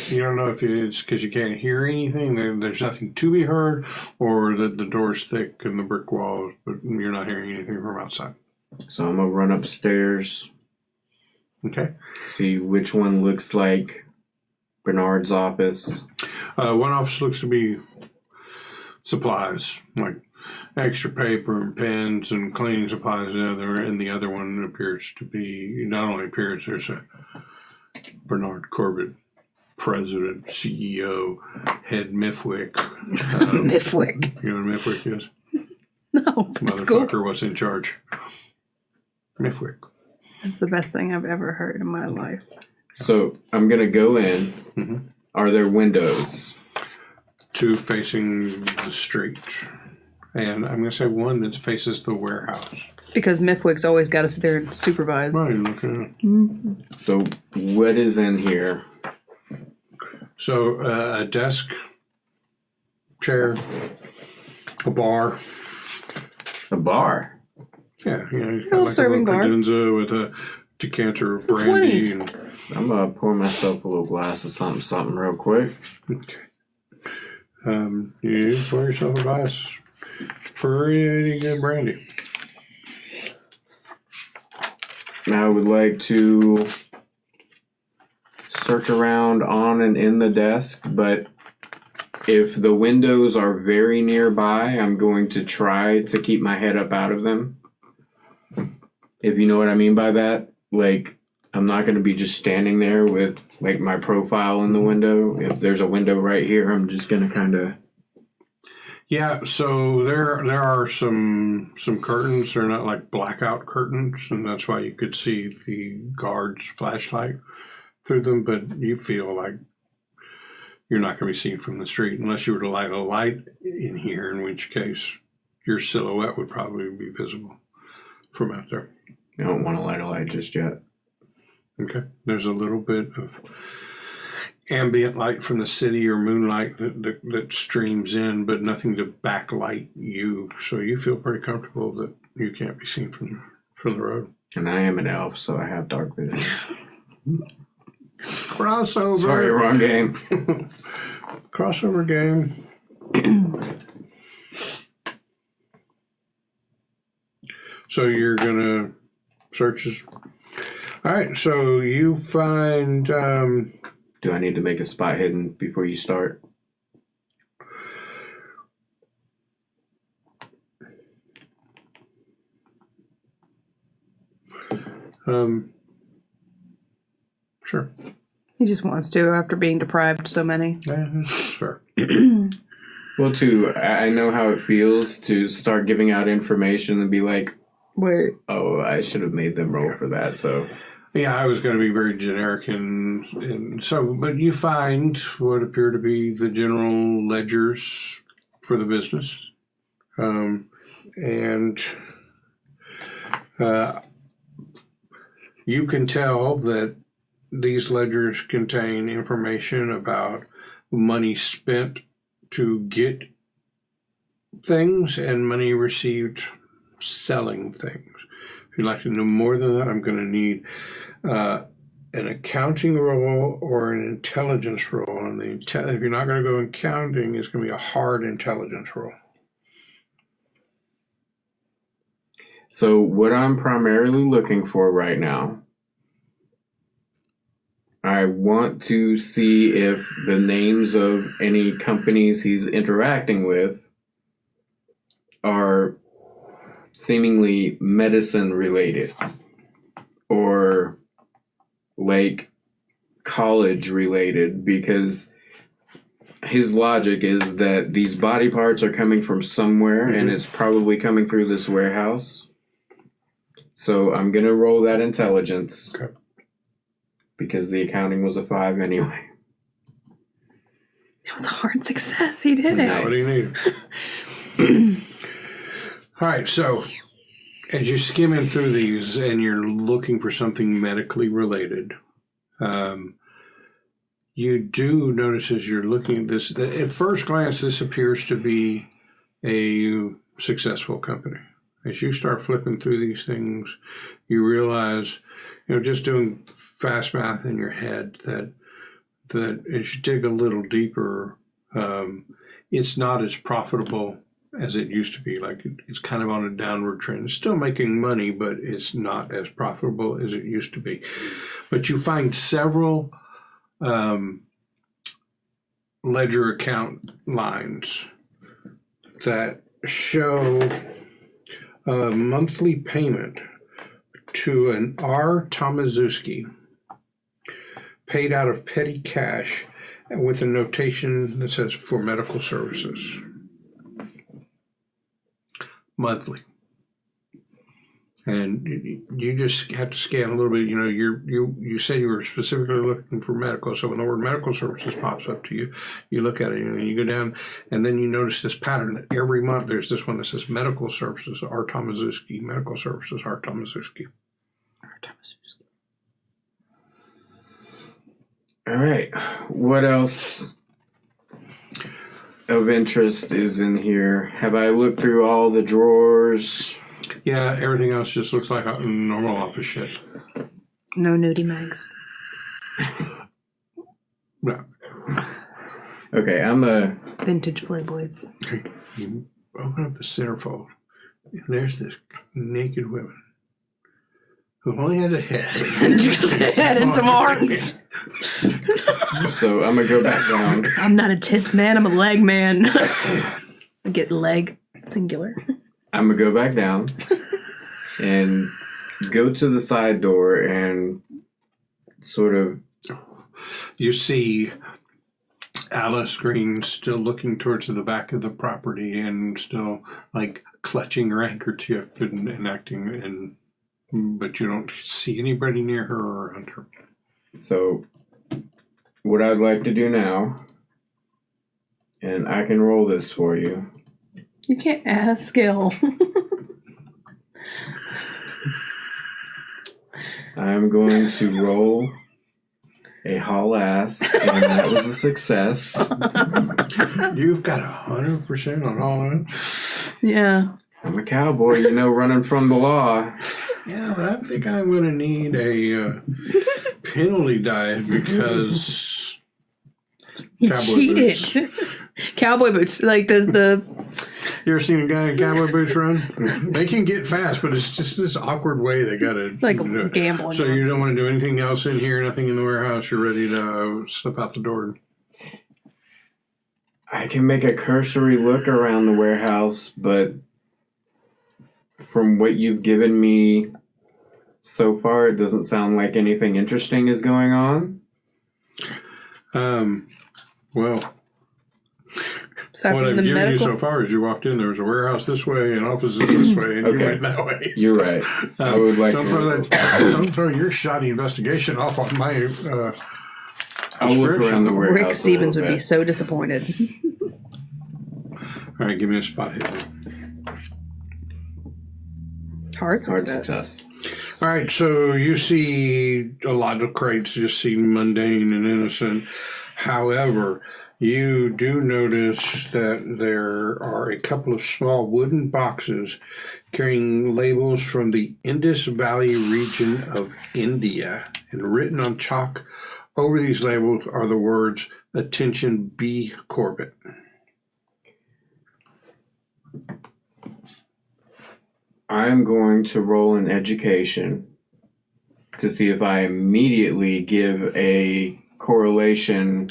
you don't know if it's because you can't hear anything, there's nothing to be heard, or that the door's thick and the brick walls, but you're not hearing anything from outside. So I'm going to run upstairs, Okay. see which one looks like Bernard's office. One office looks to be supplies, like extra paper and pens and cleaning supplies, and the other one appears to be, not only appears, there's a Bernard Corbitt, President, CEO, head Mifwick. Mifwick. You know what Mifwick is? No, that's cool. Motherfucker, what's in charge? Mifwick. That's the best thing I've ever heard in my life. So I'm going to go in. Mm-hmm. Are there windows? 2 facing the street. And I'm going to say 1 that faces the warehouse. Because Mifwick's always got to sit there and supervise. Right, look at it. Mm-hmm. So what is in here? So a desk, chair, a bar. A bar. Yeah, you've little got like a serving little bar. credenza with a decanter of It's the brandy. 20s. And, I'm going to pour myself a little glass of something real quick. okay. You pour yourself a glass. Pretty good brandy. I would like to search around on and in the desk, but if the windows are very nearby, I'm going to try to keep my head up out of them. If you know what I mean by that. Like, I'm not going to be just standing there with, like, my profile in the window. If there's a window right here, I'm just going to kind of... Yeah, so there are some curtains. They're not like blackout curtains, and that's why you could see the guard's flashlight through them, but you feel like you're not going to be seen from the street unless you were to light a light in here, in which case your silhouette would probably be visible from out there. I don't want to light a light just yet. Okay. There's a little bit of ambient light from the city or moonlight that streams in, but nothing to backlight you. So you feel pretty comfortable that you can't be seen from the road. And I am an elf, so I have dark vision. Crossover. Sorry, wrong game. Crossover game. So you're gonna search. All right. So you find. Do I need to make a spot hidden before you start? Sure. He just wants to after being deprived so many. Yeah, that's fair. Well, too, I know how it feels to start giving out information and be like, Where? oh, I should have made them roll for that, so... Yeah, I was going to be very generic, and so, but you find what appear to be the general ledgers for the business, and you can tell that these ledgers contain information about money spent to get things and money received selling things. If you'd like to know more than that, I'm going to need an accounting roll or an intelligence roll. And if you're not going to go in counting, it's going to be a hard intelligence roll. So what I'm primarily looking for right now, I want to see if the names of any companies he's interacting with are seemingly medicine related or like college related, because his logic is that these body parts are coming from somewhere and it's probably coming through this warehouse. So I'm going to roll that intelligence. Okay. Because the accounting was a 5 anyway. It was a hard success. He did it. Nice. What do you need? All right, so as you're skimming through these and you're looking for something medically related, you do notice as you're looking at this, that at first glance, this appears to be a successful company. As you start flipping through these things, you realize, just doing fast math in your head, that as you dig a little deeper, it's not as profitable as it used to be. Like it's kind of on a downward trend. It's still making money, but it's not as profitable as it used to be. But you find several ledger account lines that show a monthly payment to an R. Tomaszewski, paid out of petty cash with a notation that says for medical services. Monthly. And you just have to scan a little bit. You said you were specifically looking for medical. So when the word medical services pops up to you, you look at it and you go down, and then you notice this pattern that every month there's this one that says medical services, R. Tomaszewski, medical services, R. Tomaszewski. All right. What else of interest is in here? Have I looked through all the drawers? Yeah, everything else just looks like normal office shit. No nudie mags. No. Okay, I'm a... Vintage Playboys. Okay, you open up the centerfold, and there's this naked woman who only has a head. Just a head and some arms. So I'm going to go back down. I'm not a tits man, I'm a leg man. I get leg, singular. I'm going to go back down and go to the side door and sort of... You see Alice Green still looking towards the back of the property and still like clutching her handkerchief and acting, but you don't see anybody near her or around her. So what I'd like to do now, and I can roll this for you. You can't add a skill. I'm going to roll a haul ass, and that was a success. You've got 100% on all that. Yeah. I'm a cowboy, running from the law. Yeah, but I think I'm going to need a penalty die because He cowboy cheated. boots. Cowboy boots, like the. You ever seen a guy in cowboy boots run? They can get fast, but it's just this awkward way they got to Like do it. gambling. So you don't want to do anything else in here, nothing in the warehouse. You're ready to slip out the door. I can make a cursory look around the warehouse, but from what you've given me so far, it doesn't sound like anything interesting is going on. Well, Aside what from I've the given you medical. so far is you walked in, there was a warehouse this way and offices this way, and you Okay. went that way. You're right. I would like don't throw your shoddy investigation off on my I'll look around the warehouse. Rick Stevens a would little be so disappointed. All right, give me a spot hit. Hard Hard success. success. All right, so you see a lot of crates just seem mundane and innocent. However, you do notice that there are a couple of small wooden boxes carrying labels from the Indus Valley region of India. And written on chalk over these labels are the words, "Attention B. Corbitt." I'm going to roll an education to see if I immediately give a correlation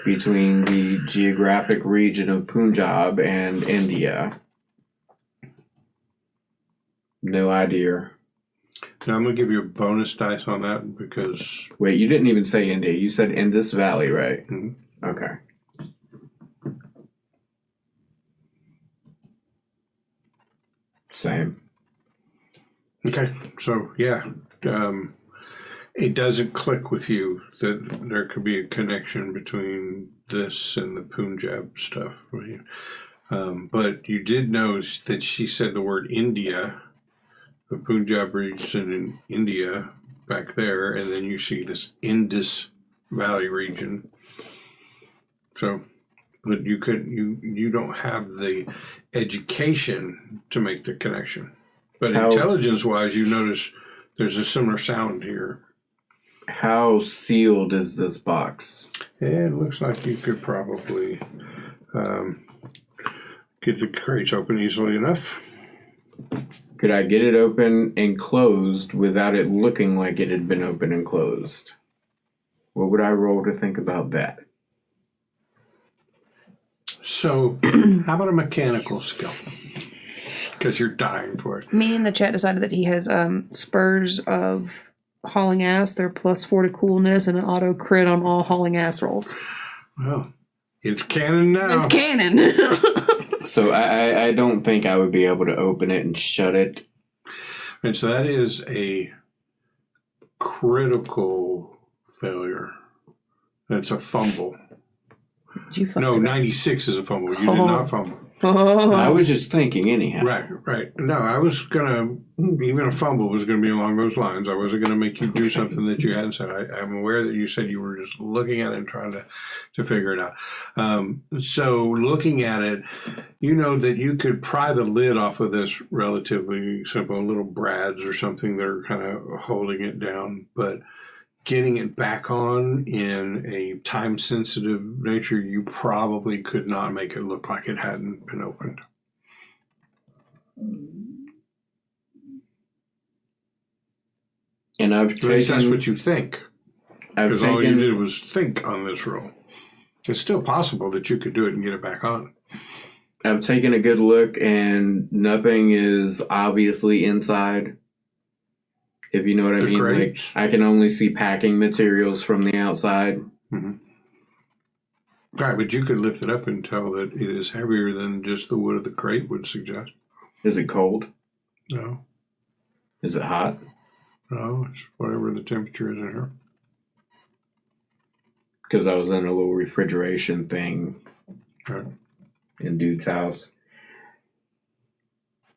between the geographic region of Punjab and India. No idea. Now I'm going to give you a bonus dice on that because... Wait, you didn't even say India. You said Indus Valley, right? Mhm. Okay. Same. Okay, so yeah, it doesn't click with you that there could be a connection between this and the Punjab stuff. But you did notice that she said the word India, the Punjab region in India back there, and then you see this Indus Valley region. So, but you don't have the education to make the connection. But intelligence-wise, you notice there's a similar sound here. How sealed is this box? It looks like you could probably get the crates open easily enough. Could I get it open and closed without it looking like it had been open and closed? What would I roll to think about that? So, how about a mechanical skill? Because you're dying for it. Me in the chat decided that he has spurs of hauling ass. They're +4 to coolness and an auto crit on all hauling ass rolls. Well, it's canon now. It's canon. So I don't think I would be able to open it and shut it. And so that is a critical failure. That's a fumble. No, 96 is a fumble. You did not fumble. Oh. I was just thinking anyhow. Right. No, I was going to, even a fumble was going to be along those lines. I wasn't going to make you do something that you hadn't said. I'm aware that you said you were just looking at it and trying to figure it out. So looking at it, you know that you could pry the lid off of this relatively simple, little brads or something that are kind of holding it down. But getting it back on in a time-sensitive nature, you probably could not make it look like it hadn't been opened. And I've At least that's taken, what you think. I've Because all you taken, did was think on this roll. It's still possible that you could do it and get it back on. I've taken a good look, and nothing is obviously inside. If you know what I The mean, crates? like I can only see packing materials from the outside. Mm-hmm. Right, but you could lift it up and tell that it is heavier than just the wood of the crate would suggest. Is it cold? No, Is it hot? no, it's whatever the temperature is in here. Because I was in a little refrigeration thing Right. in Dude's house.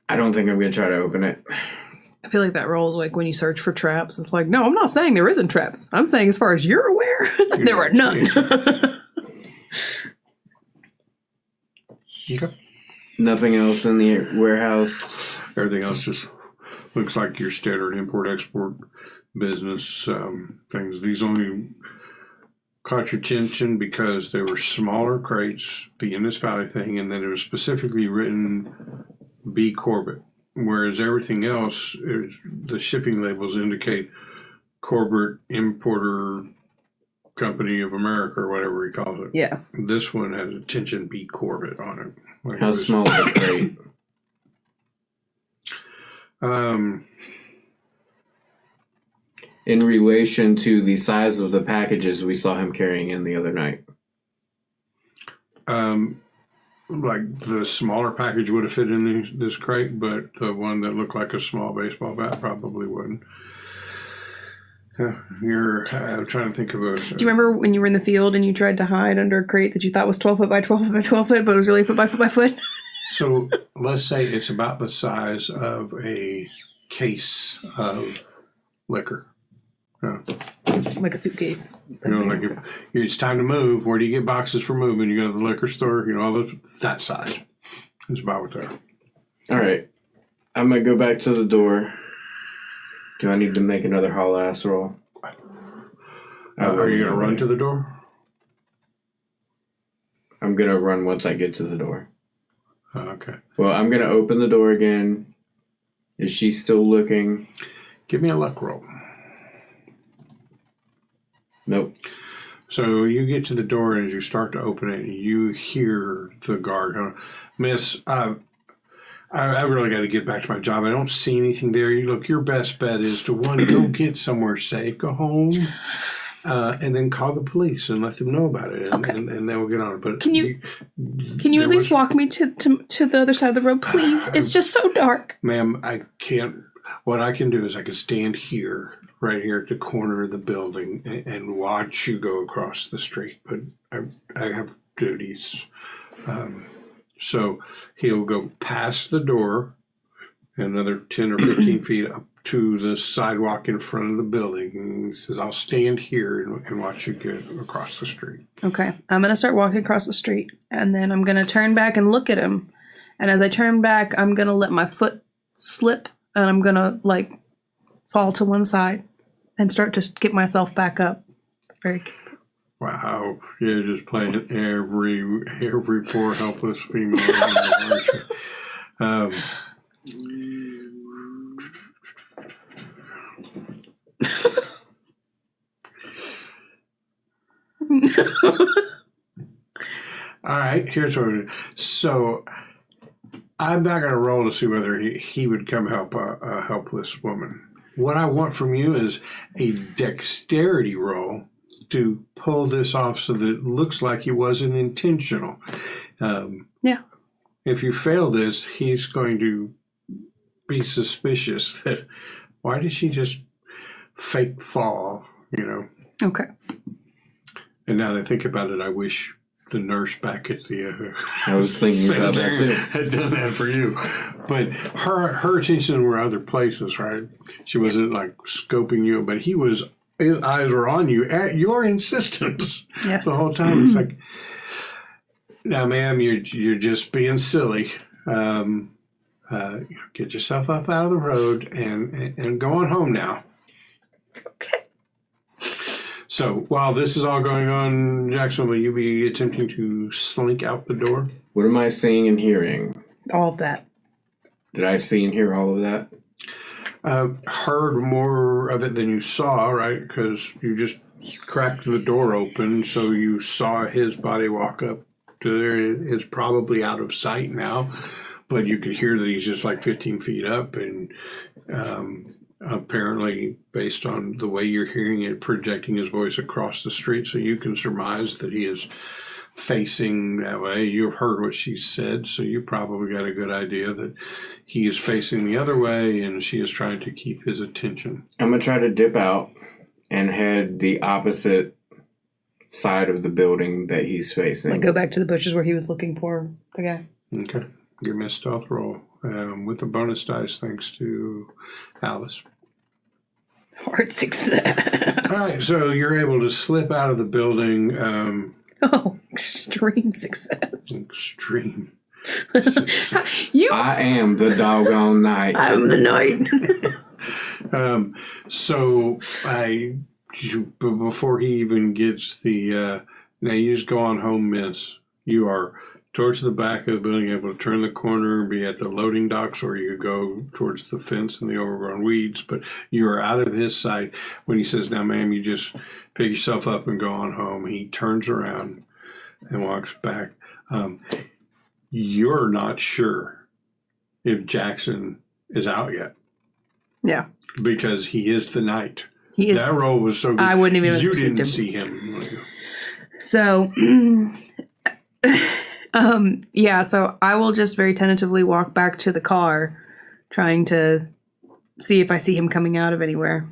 I don't think I'm going to try to open it. I feel like that role is like when you search for traps. It's like, no, I'm not saying there isn't traps. I'm saying as far as you're aware, there are none. Okay. Nothing else in the warehouse. Everything else just looks like your standard import-export business things. These only caught your attention because they were smaller crates, the Indus Valley thing, and then it was specifically written B. Corbitt. Whereas everything else, the shipping labels indicate Corbitt Importer Company of America or whatever he calls it. Yeah. This one has attention B. Corbitt on it. Like How small is the crate? In relation to the size of the packages we saw him carrying in the other night. Like the smaller package would have fit in this crate, but the one that looked like a small baseball bat probably wouldn't. I'm trying to think of a... Do you remember when you were in the field and you tried to hide under a crate that you thought was 12 foot by 12 foot by 12 foot, but it was really foot by foot by foot? So let's say it's about the size of a case of liquor. Like a suitcase. Like if it's time to move, where do you get boxes for moving? You go to the liquor store, all those, that size. It's about what they are. All right. I'm going to go back to the door. Do I need to make another haul ass roll? Are you going to run to the door? I'm going to run once I get to the door. Okay. Well, I'm going to open the door again. Is she still looking? Give me a luck roll. Nope. So you get to the door, and as you start to open it, you hear the guard. Miss, I really got to get back to my job. I don't see anything there. Look, your best bet is to, one, go get somewhere safe, go home, and then call the police and let them know about it, and then we'll get on it. But Can you at least walk me to the other side of the road, please? It's just so dark. Ma'am, I can't. What I can do is I can stand here, right here at the corner of the building, and watch you go across the street. But I have duties. So he'll go past the door, another 10 or 15 feet up to the sidewalk in front of the building. And he says, I'll stand here and watch you get across the street. Okay. I'm going to start walking across the street, and then I'm going to turn back and look at him. And as I turn back, I'm going to let my foot slip, and I'm going to, fall to one side and start to get myself back up. Very good. Wow, you're just playing every poor helpless female. Aren't you? All right, here's what we do. So I'm not going to roll to see whether he would come help a helpless woman. What I want from you is a dexterity roll to pull this off so that it looks like it wasn't intentional. Yeah. If you fail this, he's going to be suspicious that, why did she just fake fall, Okay. And now that I think about it, I wish the nurse back at the I was thinking about that too. had done that for you. But her attention were other places, right? She wasn't scoping you, but his eyes were on you at your insistence. Yes. The whole time. It's like, now, ma'am, you're just being silly. Get yourself up out of the road and go on home now. Okay. So while this is all going on, Jackson, will you be attempting to slink out the door? What am I seeing and hearing? All of that. Did I see and hear all of that? Heard more of it than you saw, right? Because you just cracked the door open, so you saw his body walk up to there. It's probably out of sight now, but you could hear that he's just 15 feet up, and apparently, based on the way you're hearing it, projecting his voice across the street, so you can surmise that he is facing that way. You've heard what she said, so you probably got a good idea that he is facing the other way, and she is trying to keep his attention. I'm going to try to dip out and head the opposite side of the building that he's facing. Go back to the bushes where he was looking for the guy. Okay. Give me a stealth roll. with the bonus dice thanks to Alice. Hard success. All right, so you're able to slip out of the building. Oh, extreme success. Extreme. I am the doggone night. I'm the knight. Before he even gets the, now you just go on home miss. You are towards the back of the building, able to turn the corner and be at the loading docks, or you go towards the fence and the overgrown weeds, but you are out of his sight. When he says, now, ma'am, you just pick yourself up and go on home, he turns around and walks back. You're not sure if Jackson is out yet. Yeah. Because he is the knight. He is. That role was so good. I wouldn't even You perceived didn't him. see him. So, yeah, so I will just very tentatively walk back to the car, trying to see if I see him coming out of anywhere.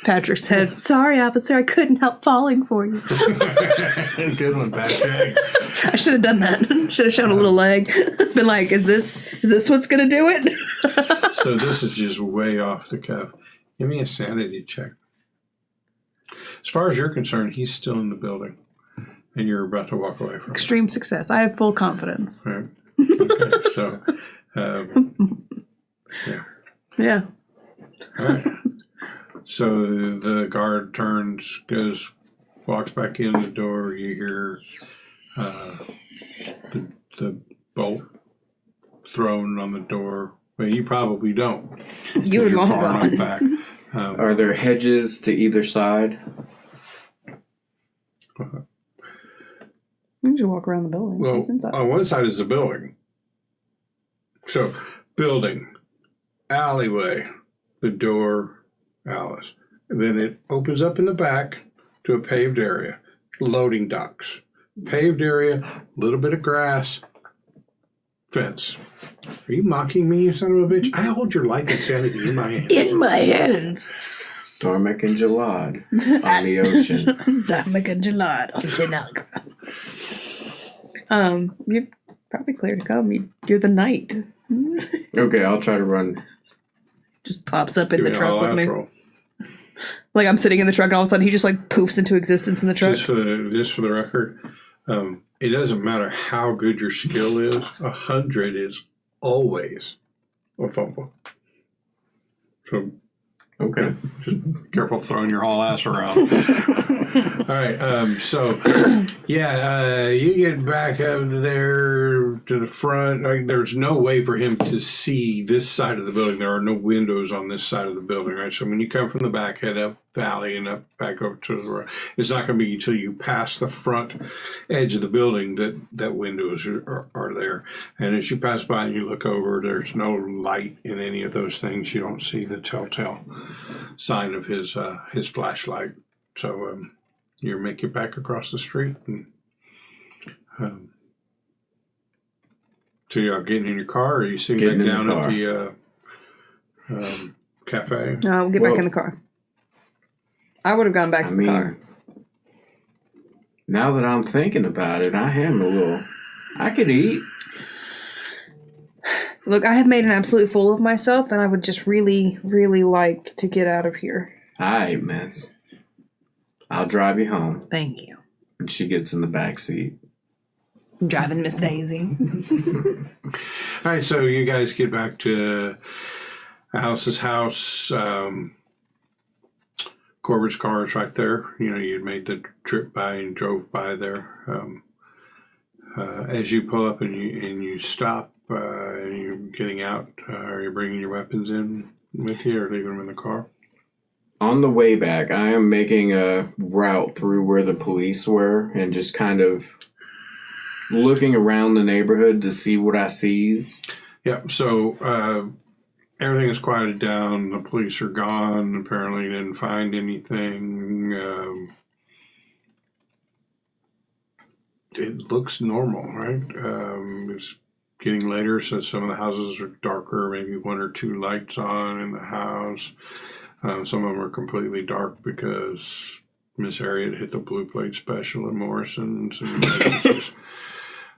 Patrick said, "Sorry, officer, I couldn't help falling for you." Good one, Patrick. I should have done that. Should have shown a little leg. Been like, is this what's gonna do it? So this is just way off the cuff. Give me a sanity check. As far as you're concerned, he's still in the building, and you're about to walk away from him. Extreme success. I have full confidence. Right. Okay, so, yeah. Yeah. All right. So the guard turns, walks back in the door. You hear the bolt thrown on the door. But you probably don't. You're long far enough gone. back. Are there hedges to either side? You can just walk around the building. Well, Who's inside? on one side is the building. So, building, alleyway, the door, Alice. And then it opens up in the back to a paved area, loading docks. Paved area, little bit of grass, fence. Are you mocking me, you son of a bitch? I hold your life and sanity in my hands. In my hands. Dormic and Jalad on the ocean. Dormic and Jalad on Tanagra. You're probably clear to come. You're the knight. Okay, I'll try to run. Just pops up in Give the me truck all with me. natural. Like I'm sitting in the truck and all of a sudden he just like poofs into existence in the truck. Just for the record, it doesn't matter how good your skill is. 100 is always a fumble. So, Okay. just be careful throwing your whole ass around. All right. You get back up there to the front. Like, there's no way for him to see this side of the building. There are no windows on this side of the building, right? So when you come from the back, head up the alley and up back over to the right. It's not going to be until you pass the front edge of the building that windows are there. And as you pass by and you look over, there's no light in any of those things. You don't see the telltale sign of his flashlight. So you make it back across the street, and so you're getting in your car, or are you sitting Getting back in the down at the cafe? No, we'll get back in the car. I would have gone back to the car. Now that I'm thinking about it, I am a little. I could eat. Look, I have made an absolute fool of myself, and I would just really, really like to get out of here. Alright, miss. I'll drive you home. Thank you. And she gets in the back seat. I'm driving Miss Daisy. All right, so you guys get back to Alice's house. Corbitt's car is right there. You know, you made the trip by and drove by there. As you pull up and you stop, and you're getting out, are you bringing your weapons in with you or leaving them in the car? On the way back, I am making a route through where the police were and just kind of looking around the neighborhood to see what I sees. Yeah, so everything is quieted down. The police are gone. Apparently didn't find anything. It looks normal, right? It's getting later, so some of the houses are darker, maybe one or two lights on in the house. Some of them are completely dark because Miss Harriet hit the blue plate special at Morrison's. And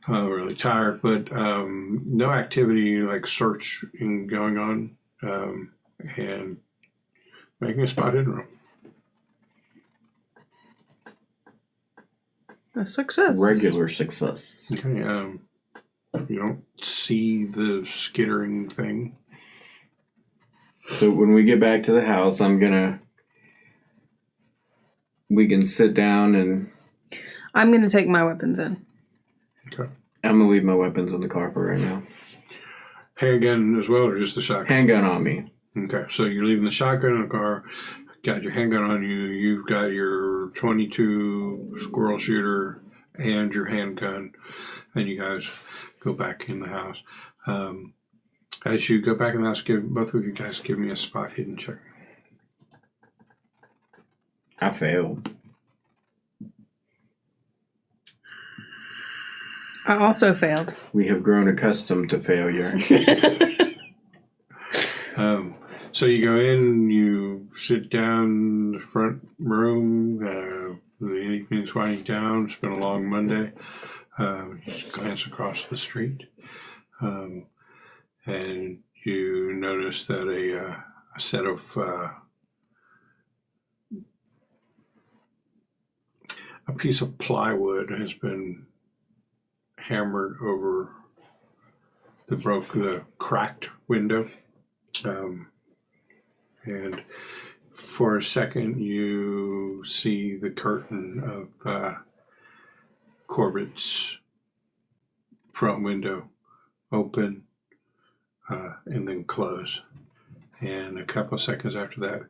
really tired, but no activity like searching going on, and making a spot hidden roll. A success. Regular success. Okay, you don't see the skittering thing. So when we get back to the house, we can sit down and I'm gonna take my weapons in. Okay. I'm gonna leave my weapons in the car for right now. Handgun as well, or just the shotgun? Handgun on me. Okay, so you're leaving the shotgun in the car, got your handgun on you, you've got your 22 squirrel shooter and your handgun, and you guys go back in the house. As you go back in the house, both of you guys give me a spot hidden check. I failed. I also failed. We have grown accustomed to failure. So you go in, you sit down in the front room, the evening's winding down, it's been a long Monday. You just glance across the street, and you notice that a set of a piece of plywood has been hammered over the cracked window. And for a second, you see the curtain of Corbitt's front window open and then close. And a couple of seconds after that,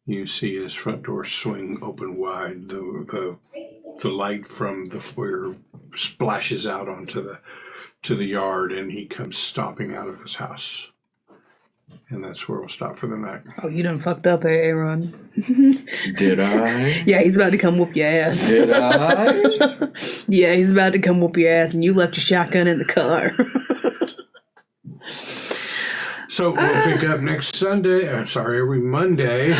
you see his front door swing open wide. The light from the foyer splashes out onto the yard, and he comes stomping out of his house. And that's where we'll stop for the night. Oh, you done fucked up, Aaron. Did I? Yeah, he's about to come whoop your ass. Did I? Yeah, he's about to come whoop your ass, and you left your shotgun in the car. So we'll pick up next Sunday. Every Monday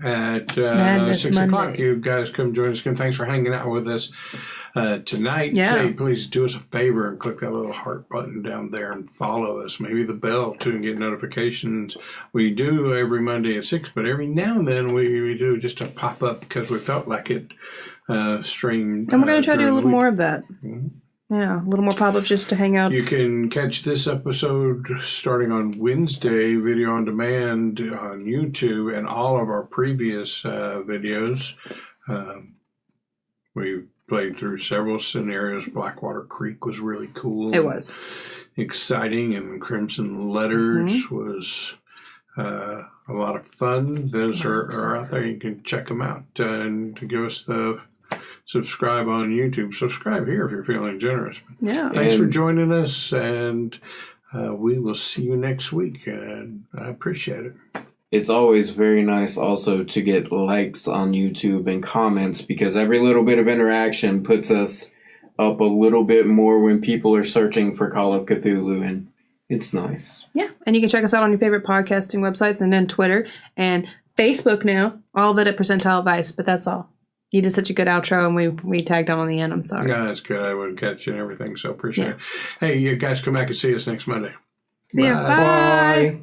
at 6 o'clock. You guys come join us again. Thanks for hanging out with us tonight. Yeah. Say, please do us a favor and click that little heart button down there and follow us. Maybe the bell too, and get notifications. We do every Monday at 6, but every now and then we do just a pop up because we felt like it streamed. And we're going to try to do a little more of that. Mm-hmm. Yeah, a little more pop-ups just to hang out. You can catch this episode starting on Wednesday, video on demand on YouTube, and all of our previous videos. We played through several scenarios. Blackwater Creek was really cool. It was. Exciting, and Crimson Letters was a lot of fun. Those are out there. You can check them out. And to give us the subscribe on YouTube. Subscribe here if you're feeling generous. Yeah. Thanks for joining us, and we will see you next week. And I appreciate it. It's always very nice also to get likes on YouTube and comments, because every little bit of interaction puts us up a little bit more when people are searching for Call of Cthulhu, and it's nice. Yeah, and you can check us out on your favorite podcasting websites, and then Twitter and Facebook now. All of it at Percentile Vice, but that's all. You did such a good outro, and we tagged on the end. I'm sorry. Yeah, that's good. I wouldn't catch you and everything, so appreciate it. Hey, you guys come back and see us next Monday. Yeah, bye.